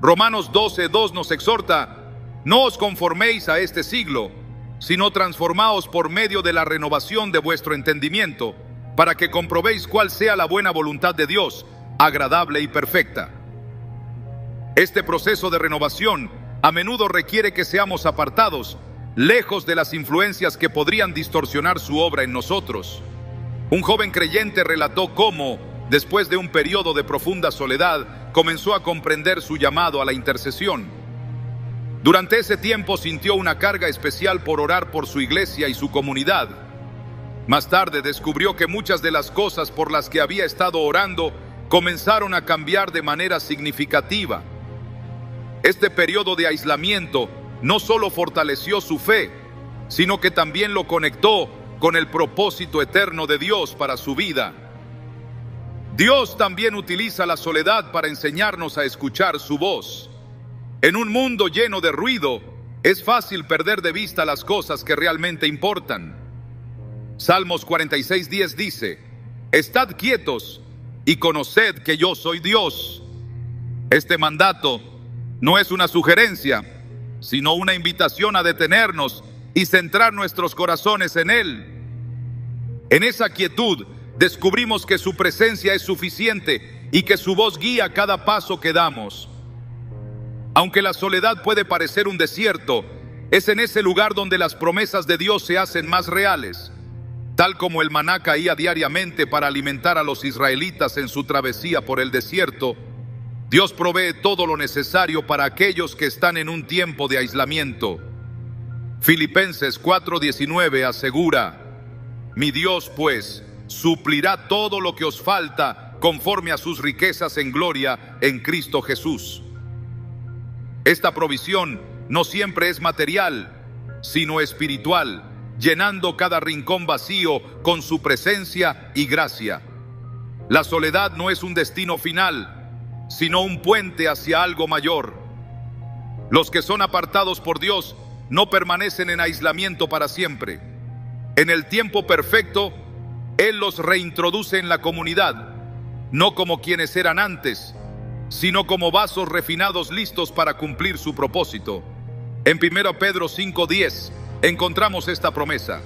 Romanos 12:2 nos exhorta: no os conforméis a este siglo, sino transformaos por medio de la renovación de vuestro entendimiento, para que comprobéis cuál sea la buena voluntad de Dios, agradable y perfecta. Este proceso de renovación a menudo requiere que seamos apartados, lejos de las influencias que podrían distorsionar su obra en nosotros. Un joven creyente relató cómo, después de un periodo de profunda soledad, comenzó a comprender su llamado a la intercesión. Durante ese tiempo sintió una carga especial por orar por su iglesia y su comunidad. Más tarde descubrió que muchas de las cosas por las que había estado orando comenzaron a cambiar de manera significativa. Este periodo de aislamiento no solo fortaleció su fe, sino que también lo conectó con el propósito eterno de Dios para su vida. Dios también utiliza la soledad para enseñarnos a escuchar su voz. En un mundo lleno de ruido, es fácil perder de vista las cosas que realmente importan. Salmos 46:10 dice: estad quietos y conoced que yo soy Dios. Este mandato no es una sugerencia, sino una invitación a detenernos y centrar nuestros corazones en Él. En esa quietud descubrimos que su presencia es suficiente y que su voz guía cada paso que damos. Aunque la soledad puede parecer un desierto, es en ese lugar donde las promesas de Dios se hacen más reales. Tal como el maná caía diariamente para alimentar a los israelitas en su travesía por el desierto, Dios provee todo lo necesario para aquellos que están en un tiempo de aislamiento. Filipenses 4:19 asegura: mi Dios, pues, suplirá todo lo que os falta conforme a sus riquezas en gloria en Cristo Jesús. Esta provisión no siempre es material, sino espiritual, llenando cada rincón vacío con su presencia y gracia. La soledad no es un destino final, sino un puente hacia algo mayor. Los que son apartados por Dios no permanecen en aislamiento para siempre. En el tiempo perfecto, Él los reintroduce en la comunidad, no como quienes eran antes, sino como vasos refinados listos para cumplir su propósito. En 1 Pedro 5:10 encontramos esta promesa: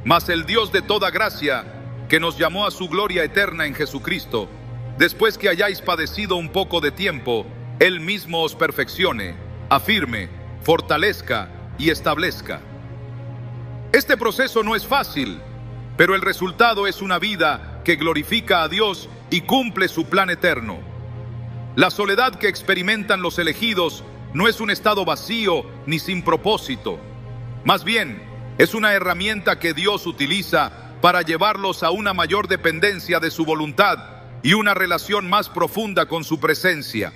mas el Dios de toda gracia, que nos llamó a su gloria eterna en Jesucristo, después que hayáis padecido un poco de tiempo, Él mismo os perfeccione, afirme, fortalezca y establezca. Este proceso no es fácil, pero el resultado es una vida que glorifica a Dios y cumple su plan eterno. La soledad que experimentan los elegidos no es un estado vacío ni sin propósito. Más bien, es una herramienta que Dios utiliza para llevarlos a una mayor dependencia de su voluntad y una relación más profunda con su presencia.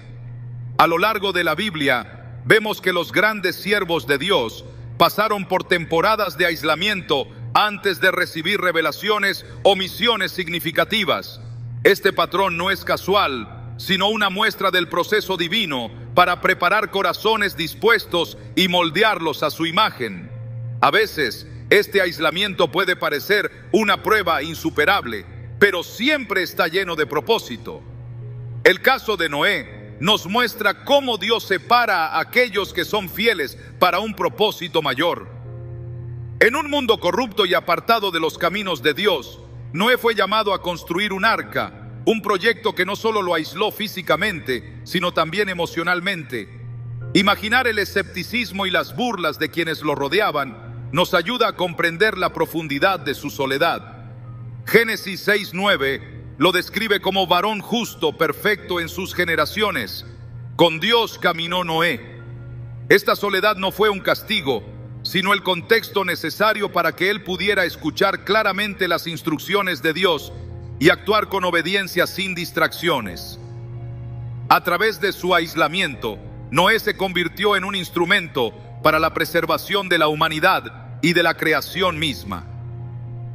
A lo largo de la Biblia, vemos que los grandes siervos de Dios pasaron por temporadas de aislamiento antes de recibir revelaciones o misiones significativas. Este patrón no es casual, sino una muestra del proceso divino para preparar corazones dispuestos y moldearlos a su imagen. A veces, este aislamiento puede parecer una prueba insuperable, pero siempre está lleno de propósito. El caso de Noé nos muestra cómo Dios separa a aquellos que son fieles para un propósito mayor. En un mundo corrupto y apartado de los caminos de Dios, Noé fue llamado a construir un arca, un proyecto que no solo lo aisló físicamente, sino también emocionalmente. Imaginar el escepticismo y las burlas de quienes lo rodeaban nos ayuda a comprender la profundidad de su soledad. Génesis 6:9 lo describe como varón justo, perfecto en sus generaciones. Con Dios caminó Noé. Esta soledad no fue un castigo, sino el contexto necesario para que él pudiera escuchar claramente las instrucciones de Dios y actuar con obediencia sin distracciones. A través de su aislamiento, Noé se convirtió en un instrumento para la preservación de la humanidad y de la creación misma.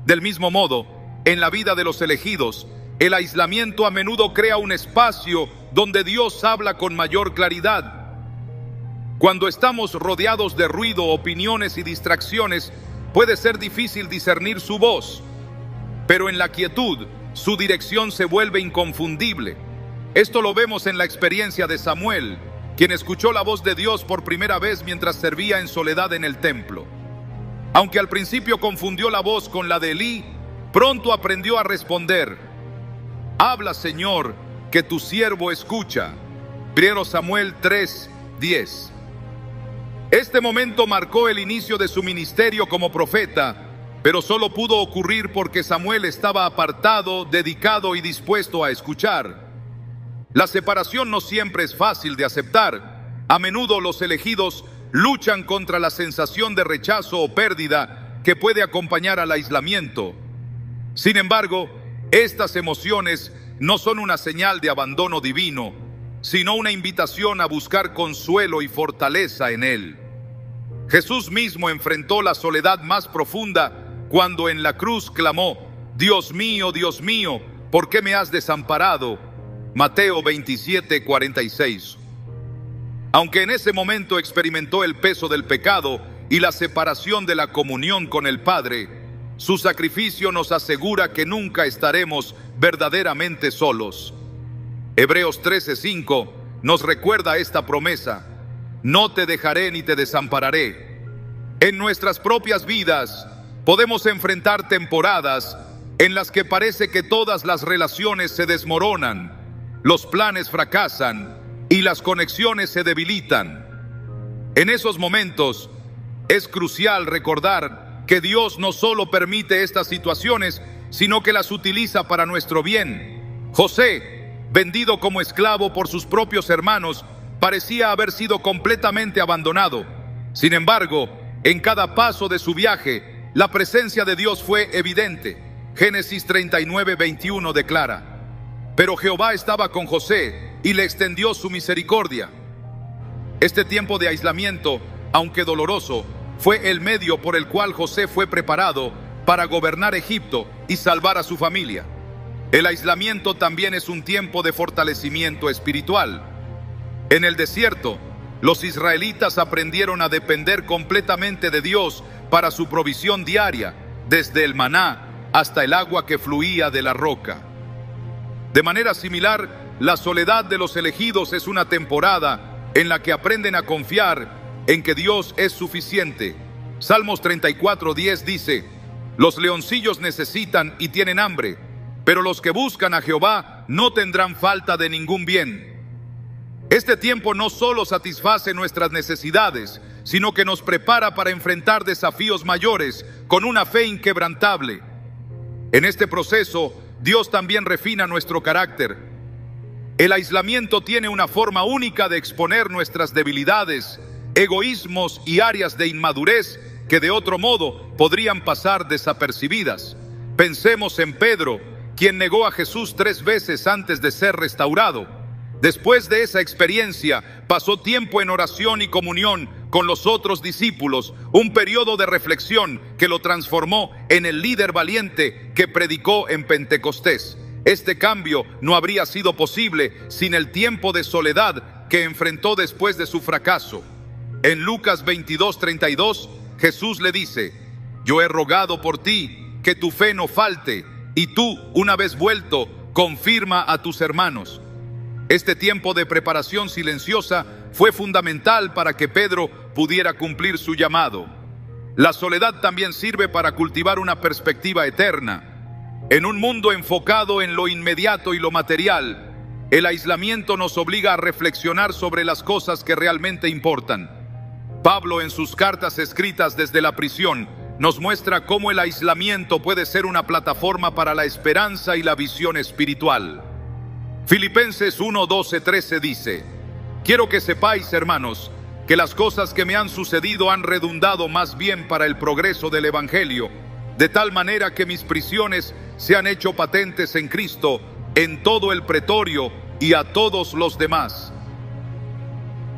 Del mismo modo, en la vida de los elegidos, el aislamiento a menudo crea un espacio donde Dios habla con mayor claridad. Cuando estamos rodeados de ruido, opiniones y distracciones, puede ser difícil discernir su voz, pero en la quietud, su dirección se vuelve inconfundible. Esto lo vemos en la experiencia de Samuel, quien escuchó la voz de Dios por primera vez mientras servía en soledad en el templo. Aunque al principio confundió la voz con la de Elí, pronto aprendió a responder: «Habla, Señor, que tu siervo escucha». 1 Samuel 3:10. Este momento marcó el inicio de su ministerio como profeta, pero solo pudo ocurrir porque Samuel estaba apartado, dedicado y dispuesto a escuchar. La separación no siempre es fácil de aceptar. A menudo los elegidos luchan contra la sensación de rechazo o pérdida que puede acompañar al aislamiento. Sin embargo, estas emociones no son una señal de abandono divino, sino una invitación a buscar consuelo y fortaleza en Él. Jesús mismo enfrentó la soledad más profunda cuando en la cruz clamó: Dios mío, ¿por qué me has desamparado? Mateo 27:46. Aunque en ese momento experimentó el peso del pecado y la separación de la comunión con el Padre, su sacrificio nos asegura que nunca estaremos verdaderamente solos. Hebreos 13:5 nos recuerda esta promesa: no te dejaré ni te desampararé. En nuestras propias vidas podemos enfrentar temporadas en las que parece que todas las relaciones se desmoronan, los planes fracasan y las conexiones se debilitan. En esos momentos es crucial recordar que Dios no solo permite estas situaciones, sino que las utiliza para nuestro bien. José, vendido como esclavo por sus propios hermanos, parecía haber sido completamente abandonado. Sin embargo, en cada paso de su viaje, la presencia de Dios fue evidente. Génesis 39:21 declara: pero Jehová estaba con José y le extendió su misericordia. Este tiempo de aislamiento, aunque doloroso, fue el medio por el cual José fue preparado para gobernar Egipto y salvar a su familia. El aislamiento también es un tiempo de fortalecimiento espiritual. En el desierto, los israelitas aprendieron a depender completamente de Dios para su provisión diaria, desde el maná hasta el agua que fluía de la roca. De manera similar, la soledad de los elegidos es una temporada en la que aprenden a confiar en que Dios es suficiente. Salmos 34:10 dice: los leoncillos necesitan y tienen hambre, pero los que buscan a Jehová no tendrán falta de ningún bien. Este tiempo no solo satisface nuestras necesidades, sino que nos prepara para enfrentar desafíos mayores con una fe inquebrantable. En este proceso, Dios también refina nuestro carácter. El aislamiento tiene una forma única de exponer nuestras debilidades, egoísmos y áreas de inmadurez que de otro modo podrían pasar desapercibidas. Pensemos en Pedro, quien negó a Jesús 3 veces antes de ser restaurado. Después de esa experiencia, pasó tiempo en oración y comunión con los otros discípulos, un periodo de reflexión que lo transformó en el líder valiente que predicó en Pentecostés. Este cambio no habría sido posible sin el tiempo de soledad que enfrentó después de su fracaso. En Lucas 22:32, Jesús le dice: yo he rogado por ti que tu fe no falte, y tú, una vez vuelto, confirma a tus hermanos. Este tiempo de preparación silenciosa fue fundamental para que Pedro pudiera cumplir su llamado. La soledad también sirve para cultivar una perspectiva eterna. En un mundo enfocado en lo inmediato y lo material, el aislamiento nos obliga a reflexionar sobre las cosas que realmente importan. Pablo, en sus cartas escritas desde la prisión, nos muestra cómo el aislamiento puede ser una plataforma para la esperanza y la visión espiritual. Filipenses 1:12-13 dice: quiero que sepáis, hermanos, que las cosas que me han sucedido han redundado más bien para el progreso del Evangelio, de tal manera que mis prisiones se han hecho patentes en Cristo, en todo el pretorio y a todos los demás.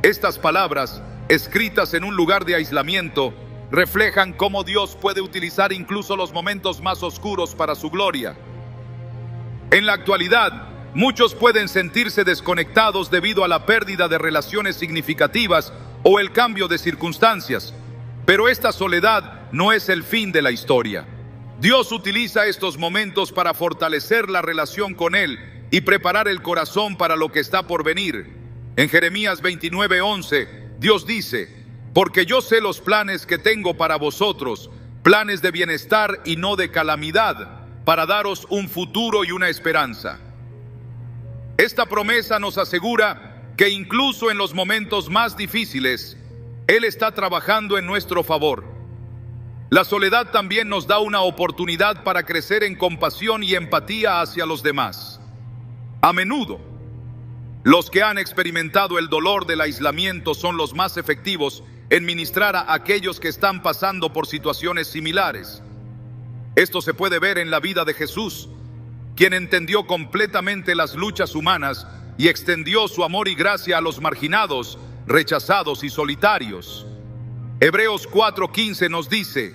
Estas palabras, escritas en un lugar de aislamiento, reflejan cómo Dios puede utilizar incluso los momentos más oscuros para su gloria. En la actualidad, muchos pueden sentirse desconectados debido a la pérdida de relaciones significativas o el cambio de circunstancias, pero esta soledad no es el fin de la historia. Dios utiliza estos momentos para fortalecer la relación con Él y preparar el corazón para lo que está por venir. En Jeremías 29:11, Dios dice: porque yo sé los planes que tengo para vosotros, planes de bienestar y no de calamidad, para daros un futuro y una esperanza. Esta promesa nos asegura que incluso en los momentos más difíciles, Él está trabajando en nuestro favor. La soledad también nos da una oportunidad para crecer en compasión y empatía hacia los demás. A menudo, los que han experimentado el dolor del aislamiento son los más efectivos en ministrar a aquellos que están pasando por situaciones similares. Esto se puede ver en la vida de Jesús, quien entendió completamente las luchas humanas y extendió su amor y gracia a los marginados, rechazados y solitarios. Hebreos 4:15 nos dice: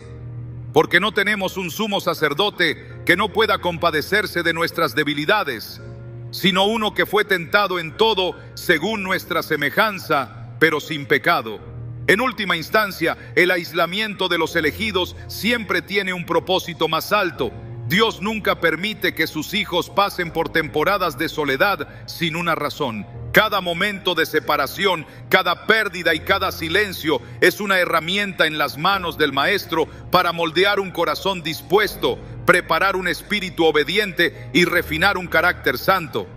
porque no tenemos un sumo sacerdote que no pueda compadecerse de nuestras debilidades, sino uno que fue tentado en todo según nuestra semejanza, pero sin pecado. En última instancia, el aislamiento de los elegidos siempre tiene un propósito más alto. Dios nunca permite que sus hijos pasen por temporadas de soledad sin una razón. Cada momento de separación, cada pérdida y cada silencio es una herramienta en las manos del Maestro para moldear un corazón dispuesto, preparar un espíritu obediente y refinar un carácter santo.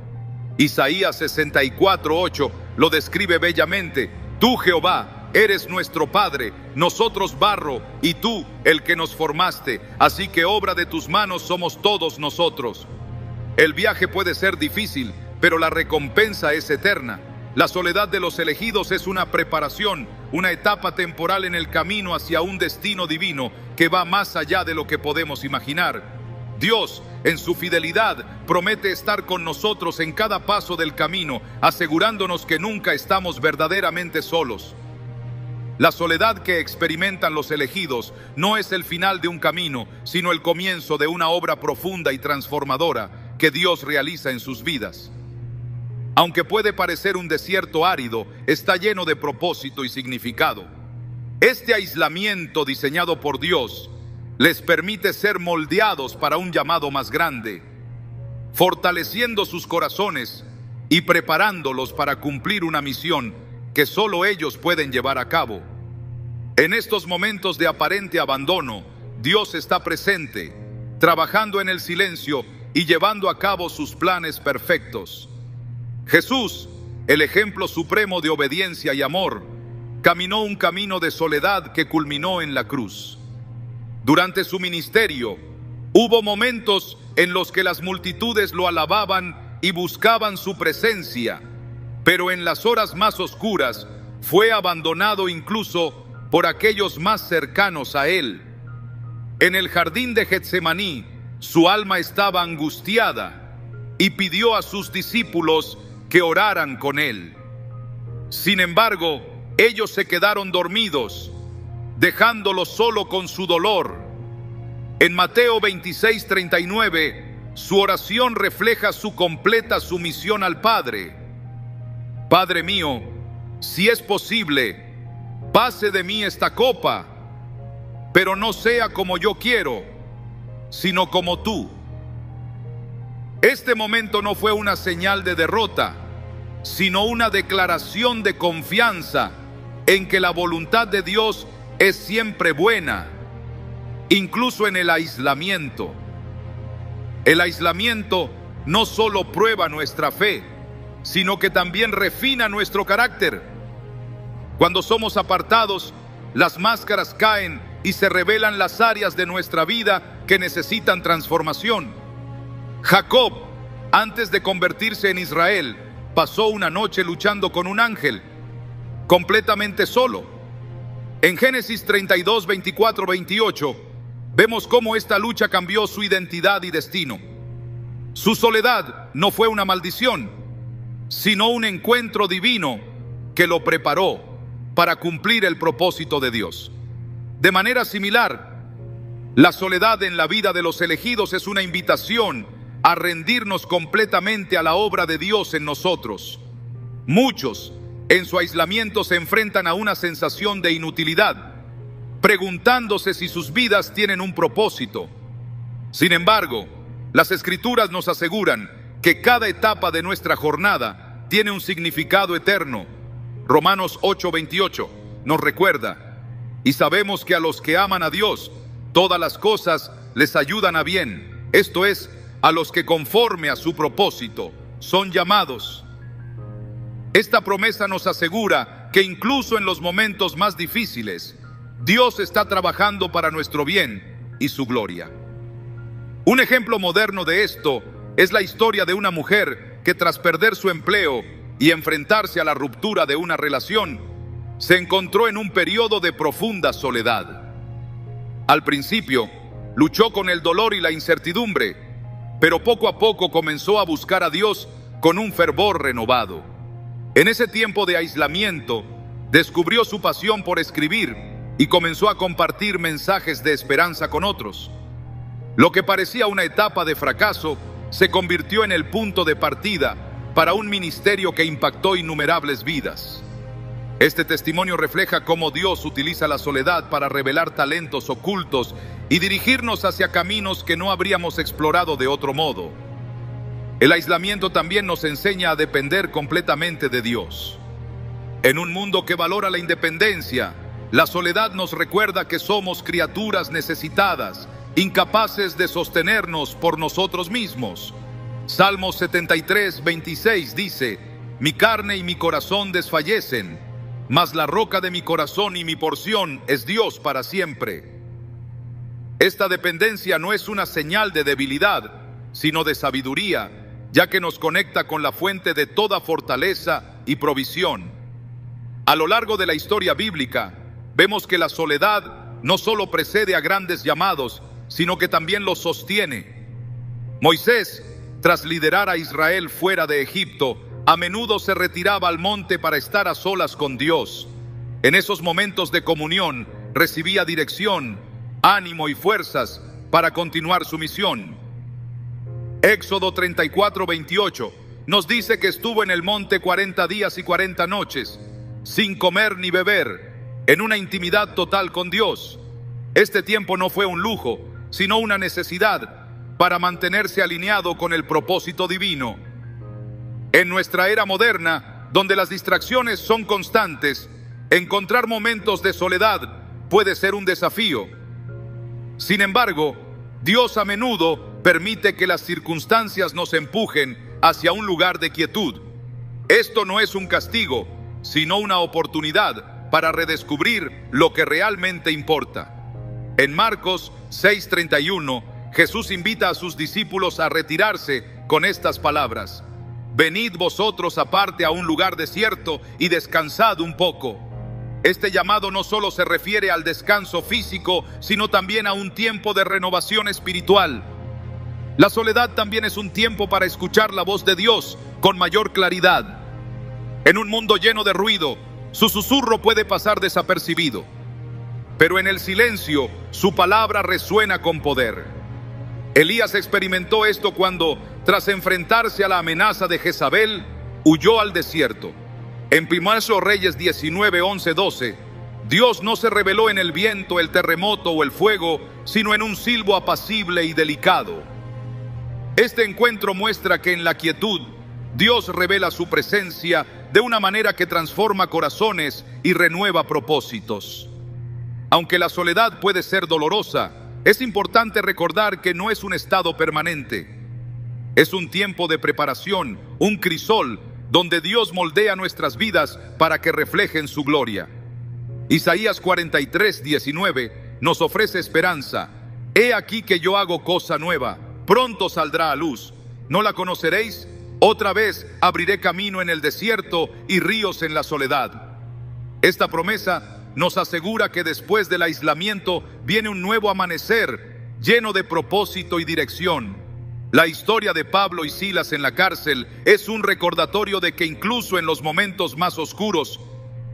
Isaías 64:8 lo describe bellamente: tú, Jehová, eres nuestro Padre, nosotros barro, y tú el que nos formaste, así que obra de tus manos somos todos nosotros. El viaje puede ser difícil, pero la recompensa es eterna. La soledad de los elegidos es una preparación, una etapa temporal en el camino hacia un destino divino que va más allá de lo que podemos imaginar. Dios, en su fidelidad, promete estar con nosotros en cada paso del camino, asegurándonos que nunca estamos verdaderamente solos. La soledad que experimentan los elegidos no es el final de un camino, sino el comienzo de una obra profunda y transformadora que Dios realiza en sus vidas. Aunque puede parecer un desierto árido, está lleno de propósito y significado. Este aislamiento diseñado por Dios les permite ser moldeados para un llamado más grande, fortaleciendo sus corazones y preparándolos para cumplir una misión que solo ellos pueden llevar a cabo. En estos momentos de aparente abandono, Dios está presente, trabajando en el silencio y llevando a cabo sus planes perfectos. Jesús, el ejemplo supremo de obediencia y amor, caminó un camino de soledad que culminó en la cruz. Durante su ministerio, hubo momentos en los que las multitudes lo alababan y buscaban su presencia, pero en las horas más oscuras fue abandonado incluso por aquellos más cercanos a él. En el jardín de Getsemaní, su alma estaba angustiada y pidió a sus discípulos que oraran con él. Sin embargo, ellos se quedaron dormidos, dejándolo solo con su dolor. En Mateo 26:39, su oración refleja su completa sumisión al Padre. Padre mío, si es posible, pase de mí esta copa, pero no sea como yo quiero, sino como tú. Este momento no fue una señal de derrota, sino una declaración de confianza en que la voluntad de Dios es siempre buena, incluso en el aislamiento. El aislamiento no solo prueba nuestra fe, sino que también refina nuestro carácter. Cuando somos apartados, las máscaras caen y se revelan las áreas de nuestra vida que necesitan transformación. Jacob, antes de convertirse en Israel, pasó una noche luchando con un ángel, completamente solo. En Génesis 32, 24, 28, vemos cómo esta lucha cambió su identidad y destino. Su soledad no fue una maldición, sino un encuentro divino que lo preparó para cumplir el propósito de Dios. De manera similar, la soledad en la vida de los elegidos es una invitación a rendirnos completamente a la obra de Dios en nosotros. Muchos, en su aislamiento, se enfrentan a una sensación de inutilidad, preguntándose si sus vidas tienen un propósito. Sin embargo, las Escrituras nos aseguran que cada etapa de nuestra jornada tiene un significado eterno. Romanos 8:28 nos recuerda: y sabemos que a los que aman a Dios, todas las cosas les ayudan a bien, esto es, a los que conforme a su propósito son llamados. Esta promesa nos asegura que incluso en los momentos más difíciles, Dios está trabajando para nuestro bien y su gloria. Un ejemplo moderno de esto es la historia de una mujer que, tras perder su empleo y enfrentarse a la ruptura de una relación, se encontró en un periodo de profunda soledad. Al principio, luchó con el dolor y la incertidumbre, pero poco a poco comenzó a buscar a Dios con un fervor renovado. En ese tiempo de aislamiento, descubrió su pasión por escribir y comenzó a compartir mensajes de esperanza con otros. Lo que parecía una etapa de fracaso se convirtió en el punto de partida para un ministerio que impactó innumerables vidas. Este testimonio refleja cómo Dios utiliza la soledad para revelar talentos ocultos y dirigirnos hacia caminos que no habríamos explorado de otro modo. El aislamiento también nos enseña a depender completamente de Dios. En un mundo que valora la independencia, la soledad nos recuerda que somos criaturas necesitadas, incapaces de sostenernos por nosotros mismos. Salmos 73, 26 dice: mi carne y mi corazón desfallecen, mas la roca de mi corazón y mi porción es Dios para siempre. Esta dependencia no es una señal de debilidad, sino de sabiduría, ya que nos conecta con la fuente de toda fortaleza y provisión. A lo largo de la historia bíblica, vemos que la soledad no solo precede a grandes llamados, sino que también los sostiene. Moisés, tras liderar a Israel fuera de Egipto, a menudo se retiraba al monte para estar a solas con Dios. En esos momentos de comunión, recibía dirección, ánimo y fuerzas para continuar su misión. Éxodo 34, 28 nos dice que estuvo en el monte 40 días y 40 noches, sin comer ni beber, en una intimidad total con Dios. Este tiempo no fue un lujo, sino una necesidad para mantenerse alineado con el propósito divino. En nuestra era moderna, donde las distracciones son constantes, encontrar momentos de soledad puede ser un desafío. Sin embargo, Dios a menudo permite que las circunstancias nos empujen hacia un lugar de quietud. Esto no es un castigo, sino una oportunidad para redescubrir lo que realmente importa. En Marcos 6:31, Jesús invita a sus discípulos a retirarse con estas palabras: venid vosotros aparte a un lugar desierto y descansad un poco. Este llamado no solo se refiere al descanso físico, sino también a un tiempo de renovación espiritual. La soledad también es un tiempo para escuchar la voz de Dios con mayor claridad. En un mundo lleno de ruido, su susurro puede pasar desapercibido, pero en el silencio, su palabra resuena con poder. Elías experimentó esto cuando, tras enfrentarse a la amenaza de Jezabel, huyó al desierto. En 1 Reyes 19, 11, 12, Dios no se reveló en el viento, el terremoto o el fuego, sino en un silbo apacible y delicado. Este encuentro muestra que en la quietud, Dios revela su presencia de una manera que transforma corazones y renueva propósitos. Aunque la soledad puede ser dolorosa, es importante recordar que no es un estado permanente. Es un tiempo de preparación, un crisol, donde Dios moldea nuestras vidas para que reflejen su gloria. Isaías 43, 19 nos ofrece esperanza. He aquí que yo hago cosa nueva, pronto saldrá a luz. ¿No la conoceréis? Otra vez abriré camino en el desierto y ríos en la soledad. Esta promesa nos asegura que después del aislamiento viene un nuevo amanecer lleno de propósito y dirección. La historia de Pablo y Silas en la cárcel es un recordatorio de que incluso en los momentos más oscuros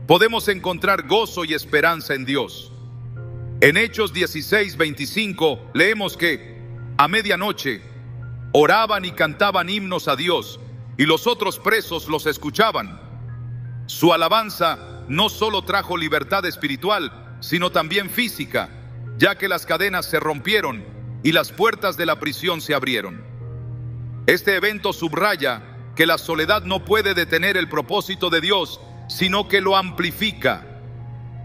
podemos encontrar gozo y esperanza en Dios. En Hechos 16, 25 leemos que a medianoche oraban y cantaban himnos a Dios, y los otros presos los escuchaban. Su alabanza no solo trajo libertad espiritual, sino también física, ya que las cadenas se rompieron y las puertas de la prisión se abrieron. Este evento subraya que la soledad no puede detener el propósito de Dios, sino que lo amplifica.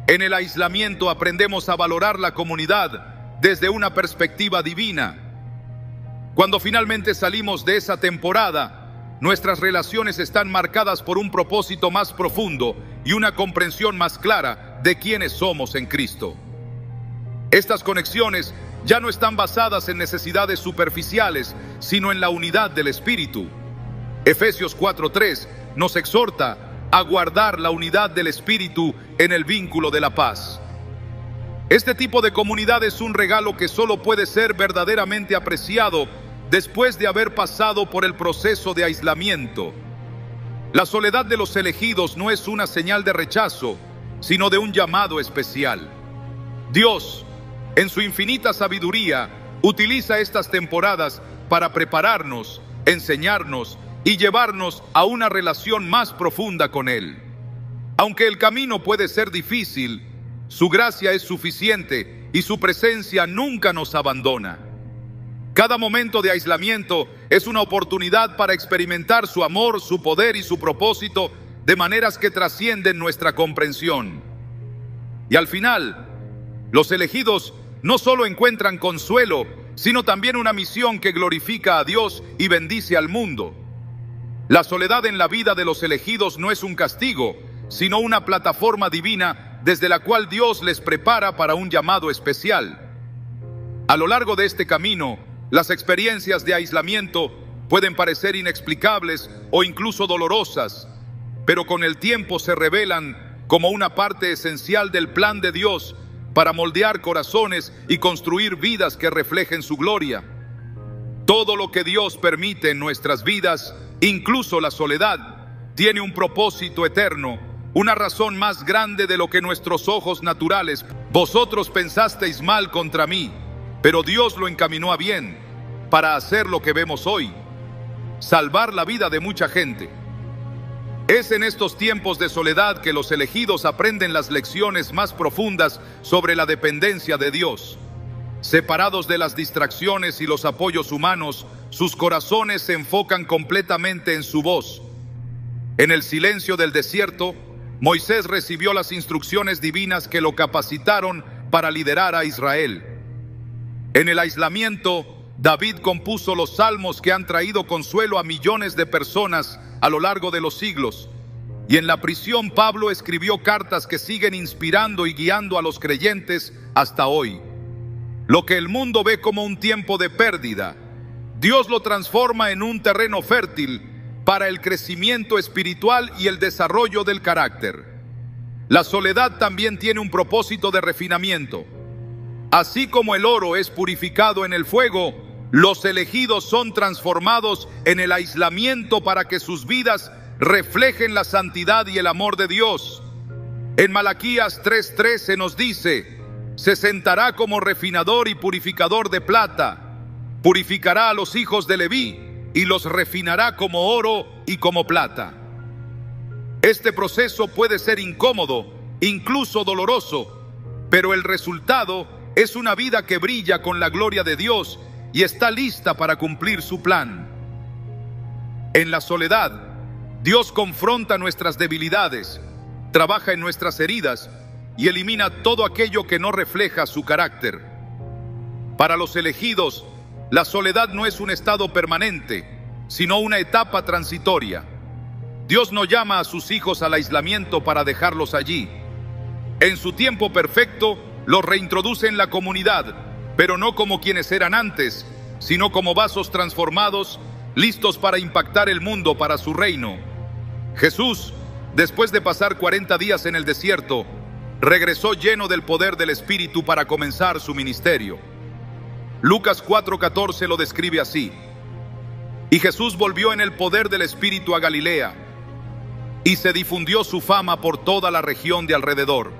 En el aislamiento aprendemos a valorar la comunidad desde una perspectiva divina. Cuando finalmente salimos de esa temporada, nuestras relaciones están marcadas por un propósito más profundo y una comprensión más clara de quiénes somos en Cristo. Estas conexiones ya no están basadas en necesidades superficiales, sino en la unidad del Espíritu. Efesios 4:3 nos exhorta a guardar la unidad del Espíritu en el vínculo de la paz. Este tipo de comunidad es un regalo que solo puede ser verdaderamente apreciado después de haber pasado por el proceso de aislamiento. La soledad de los elegidos no es una señal de rechazo, sino de un llamado especial. Dios, en su infinita sabiduría, utiliza estas temporadas para prepararnos, enseñarnos y llevarnos a una relación más profunda con Él. Aunque el camino puede ser difícil, su gracia es suficiente y su presencia nunca nos abandona. Cada momento de aislamiento es una oportunidad para experimentar su amor, su poder y su propósito de maneras que trascienden nuestra comprensión. Y al final, los elegidos no solo encuentran consuelo, sino también una misión que glorifica a Dios y bendice al mundo. La soledad en la vida de los elegidos no es un castigo, sino una plataforma divina desde la cual Dios les prepara para un llamado especial. A lo largo de este camino, las experiencias de aislamiento pueden parecer inexplicables o incluso dolorosas, pero con el tiempo se revelan como una parte esencial del plan de Dios para moldear corazones y construir vidas que reflejen su gloria. Todo lo que Dios permite en nuestras vidas, incluso la soledad, tiene un propósito eterno, una razón más grande de lo que nuestros ojos naturales. Vosotros pensasteis mal contra mí, pero Dios lo encaminó a bien, para hacer lo que vemos hoy, salvar la vida de mucha gente. Es en estos tiempos de soledad que los elegidos aprenden las lecciones más profundas sobre la dependencia de Dios. Separados de las distracciones y los apoyos humanos, sus corazones se enfocan completamente en su voz. En el silencio del desierto, Moisés recibió las instrucciones divinas que lo capacitaron para liderar a Israel. En el aislamiento, David compuso los salmos que han traído consuelo a millones de personas a lo largo de los siglos. Y en la prisión, Pablo escribió cartas que siguen inspirando y guiando a los creyentes hasta hoy. Lo que el mundo ve como un tiempo de pérdida, Dios lo transforma en un terreno fértil para el crecimiento espiritual y el desarrollo del carácter. La soledad también tiene un propósito de refinamiento. Así como el oro es purificado en el fuego, los elegidos son transformados en el aislamiento para que sus vidas reflejen la santidad y el amor de Dios. En Malaquías 3:13 nos dice: se sentará como refinador y purificador de plata, purificará a los hijos de Leví y los refinará como oro y como plata. Este proceso puede ser incómodo, incluso doloroso, pero el resultado es una vida que brilla con la gloria de Dios y está lista para cumplir su plan. En la soledad, Dios confronta nuestras debilidades, trabaja en nuestras heridas y elimina todo aquello que no refleja su carácter. Para los elegidos, la soledad no es un estado permanente, sino una etapa transitoria. Dios no llama a sus hijos al aislamiento para dejarlos allí. En su tiempo perfecto, los reintroduce en la comunidad, pero no como quienes eran antes, sino como vasos transformados, listos para impactar el mundo para su reino. Jesús, después de pasar 40 días en el desierto, regresó lleno del poder del Espíritu para comenzar su ministerio. Lucas 4:14 lo describe así: y Jesús volvió en el poder del Espíritu a Galilea, y se difundió su fama por toda la región de alrededor.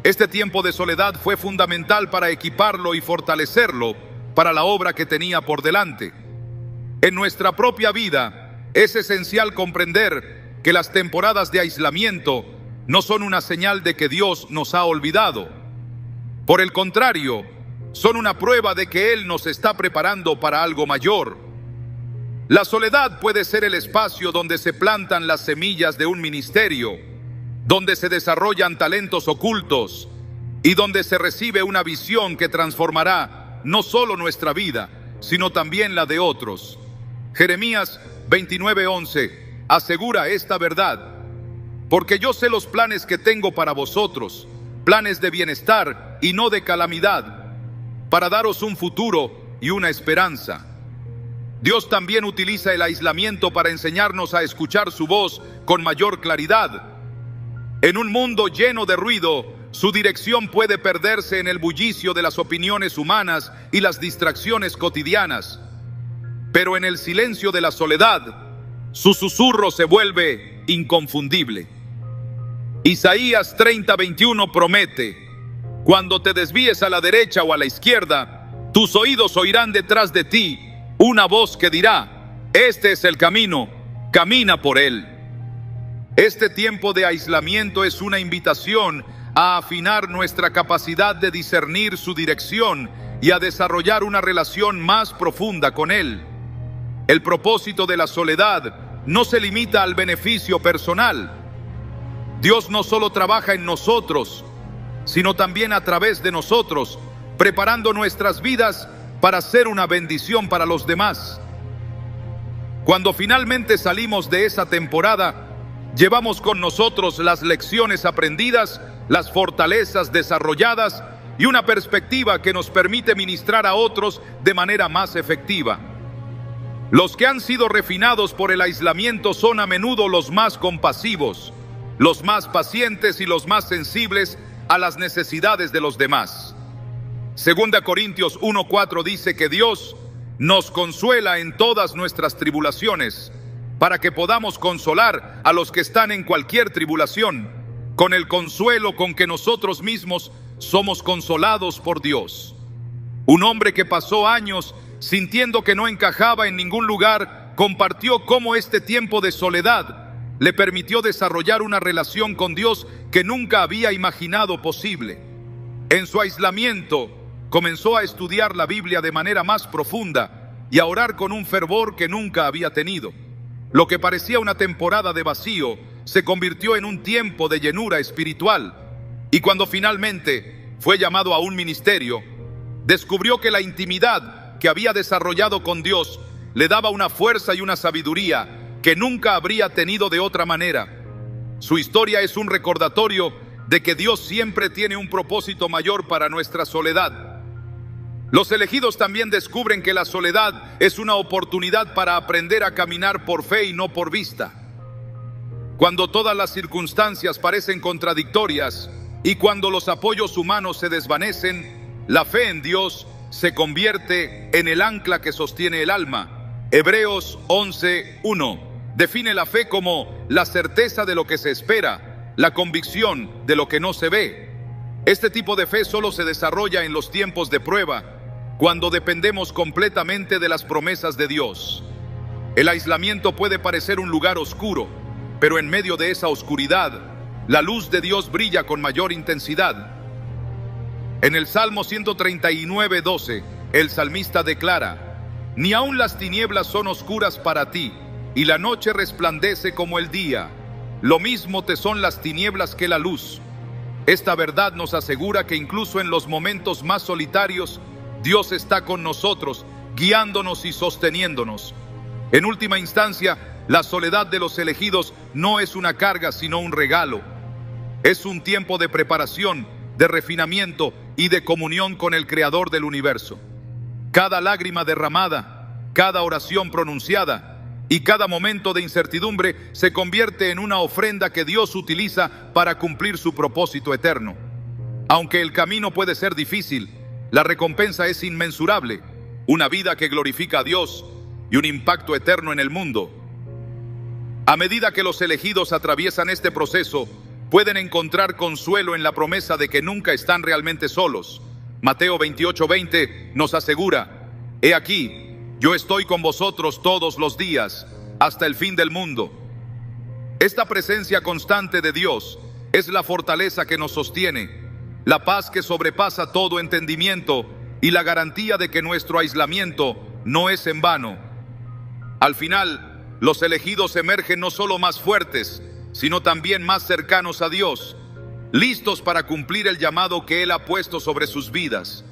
Este tiempo de soledad fue fundamental para equiparlo y fortalecerlo para la obra que tenía por delante. En nuestra propia vida es esencial comprender que las temporadas de aislamiento no son una señal de que Dios nos ha olvidado. Por el contrario, son una prueba de que Él nos está preparando para algo mayor. La soledad puede ser el espacio donde se plantan las semillas de un ministerio, donde se desarrollan talentos ocultos y donde se recibe una visión que transformará no solo nuestra vida, sino también la de otros. Jeremías 29:11 asegura esta verdad: porque yo sé los planes que tengo para vosotros, planes de bienestar y no de calamidad, para daros un futuro y una esperanza. Dios también utiliza el aislamiento para enseñarnos a escuchar su voz con mayor claridad. En un mundo lleno de ruido, su dirección puede perderse en el bullicio de las opiniones humanas y las distracciones cotidianas. Pero en el silencio de la soledad, su susurro se vuelve inconfundible. Isaías 30:21 promete: cuando te desvíes a la derecha o a la izquierda, tus oídos oirán detrás de ti una voz que dirá: este es el camino, camina por él. Este tiempo de aislamiento es una invitación a afinar nuestra capacidad de discernir su dirección y a desarrollar una relación más profunda con Él. El propósito de la soledad no se limita al beneficio personal. Dios no solo trabaja en nosotros, sino también a través de nosotros, preparando nuestras vidas para ser una bendición para los demás. Cuando finalmente salimos de esa temporada, llevamos con nosotros las lecciones aprendidas, las fortalezas desarrolladas y una perspectiva que nos permite ministrar a otros de manera más efectiva. Los que han sido refinados por el aislamiento son a menudo los más compasivos, los más pacientes y los más sensibles a las necesidades de los demás. 2 Corintios 1:4 dice que Dios nos consuela en todas nuestras tribulaciones, para que podamos consolar a los que están en cualquier tribulación, con el consuelo con que nosotros mismos somos consolados por Dios. Un hombre que pasó años sintiendo que no encajaba en ningún lugar, compartió cómo este tiempo de soledad le permitió desarrollar una relación con Dios que nunca había imaginado posible. En su aislamiento, comenzó a estudiar la Biblia de manera más profunda y a orar con un fervor que nunca había tenido. Lo que parecía una temporada de vacío se convirtió en un tiempo de llenura espiritual. Y cuando finalmente fue llamado a un ministerio, descubrió que la intimidad que había desarrollado con Dios le daba una fuerza y una sabiduría que nunca habría tenido de otra manera. Su historia es un recordatorio de que Dios siempre tiene un propósito mayor para nuestra soledad. Los elegidos también descubren que la soledad es una oportunidad para aprender a caminar por fe y no por vista. Cuando todas las circunstancias parecen contradictorias y cuando los apoyos humanos se desvanecen, la fe en Dios se convierte en el ancla que sostiene el alma. Hebreos 11:1 define la fe como la certeza de lo que se espera, la convicción de lo que no se ve. Este tipo de fe solo se desarrolla en los tiempos de prueba, cuando dependemos completamente de las promesas de Dios. El aislamiento puede parecer un lugar oscuro, pero en medio de esa oscuridad, la luz de Dios brilla con mayor intensidad. En el Salmo 139:12, el salmista declara: «Ni aun las tinieblas son oscuras para ti, y la noche resplandece como el día. Lo mismo te son las tinieblas que la luz». Esta verdad nos asegura que incluso en los momentos más solitarios, Dios está con nosotros, guiándonos y sosteniéndonos. En última instancia, la soledad de los elegidos no es una carga, sino un regalo. Es un tiempo de preparación, de refinamiento y de comunión con el Creador del universo. Cada lágrima derramada, cada oración pronunciada y cada momento de incertidumbre se convierte en una ofrenda que Dios utiliza para cumplir su propósito eterno. Aunque el camino puede ser difícil, la recompensa es inmensurable: una vida que glorifica a Dios y un impacto eterno en el mundo. A medida que los elegidos atraviesan este proceso, pueden encontrar consuelo en la promesa de que nunca están realmente solos. Mateo 28:20 nos asegura: «He aquí, yo estoy con vosotros todos los días, hasta el fin del mundo». Esta presencia constante de Dios es la fortaleza que nos sostiene, la paz que sobrepasa todo entendimiento y la garantía de que nuestro aislamiento no es en vano. Al final, los elegidos emergen no solo más fuertes, sino también más cercanos a Dios, listos para cumplir el llamado que Él ha puesto sobre sus vidas.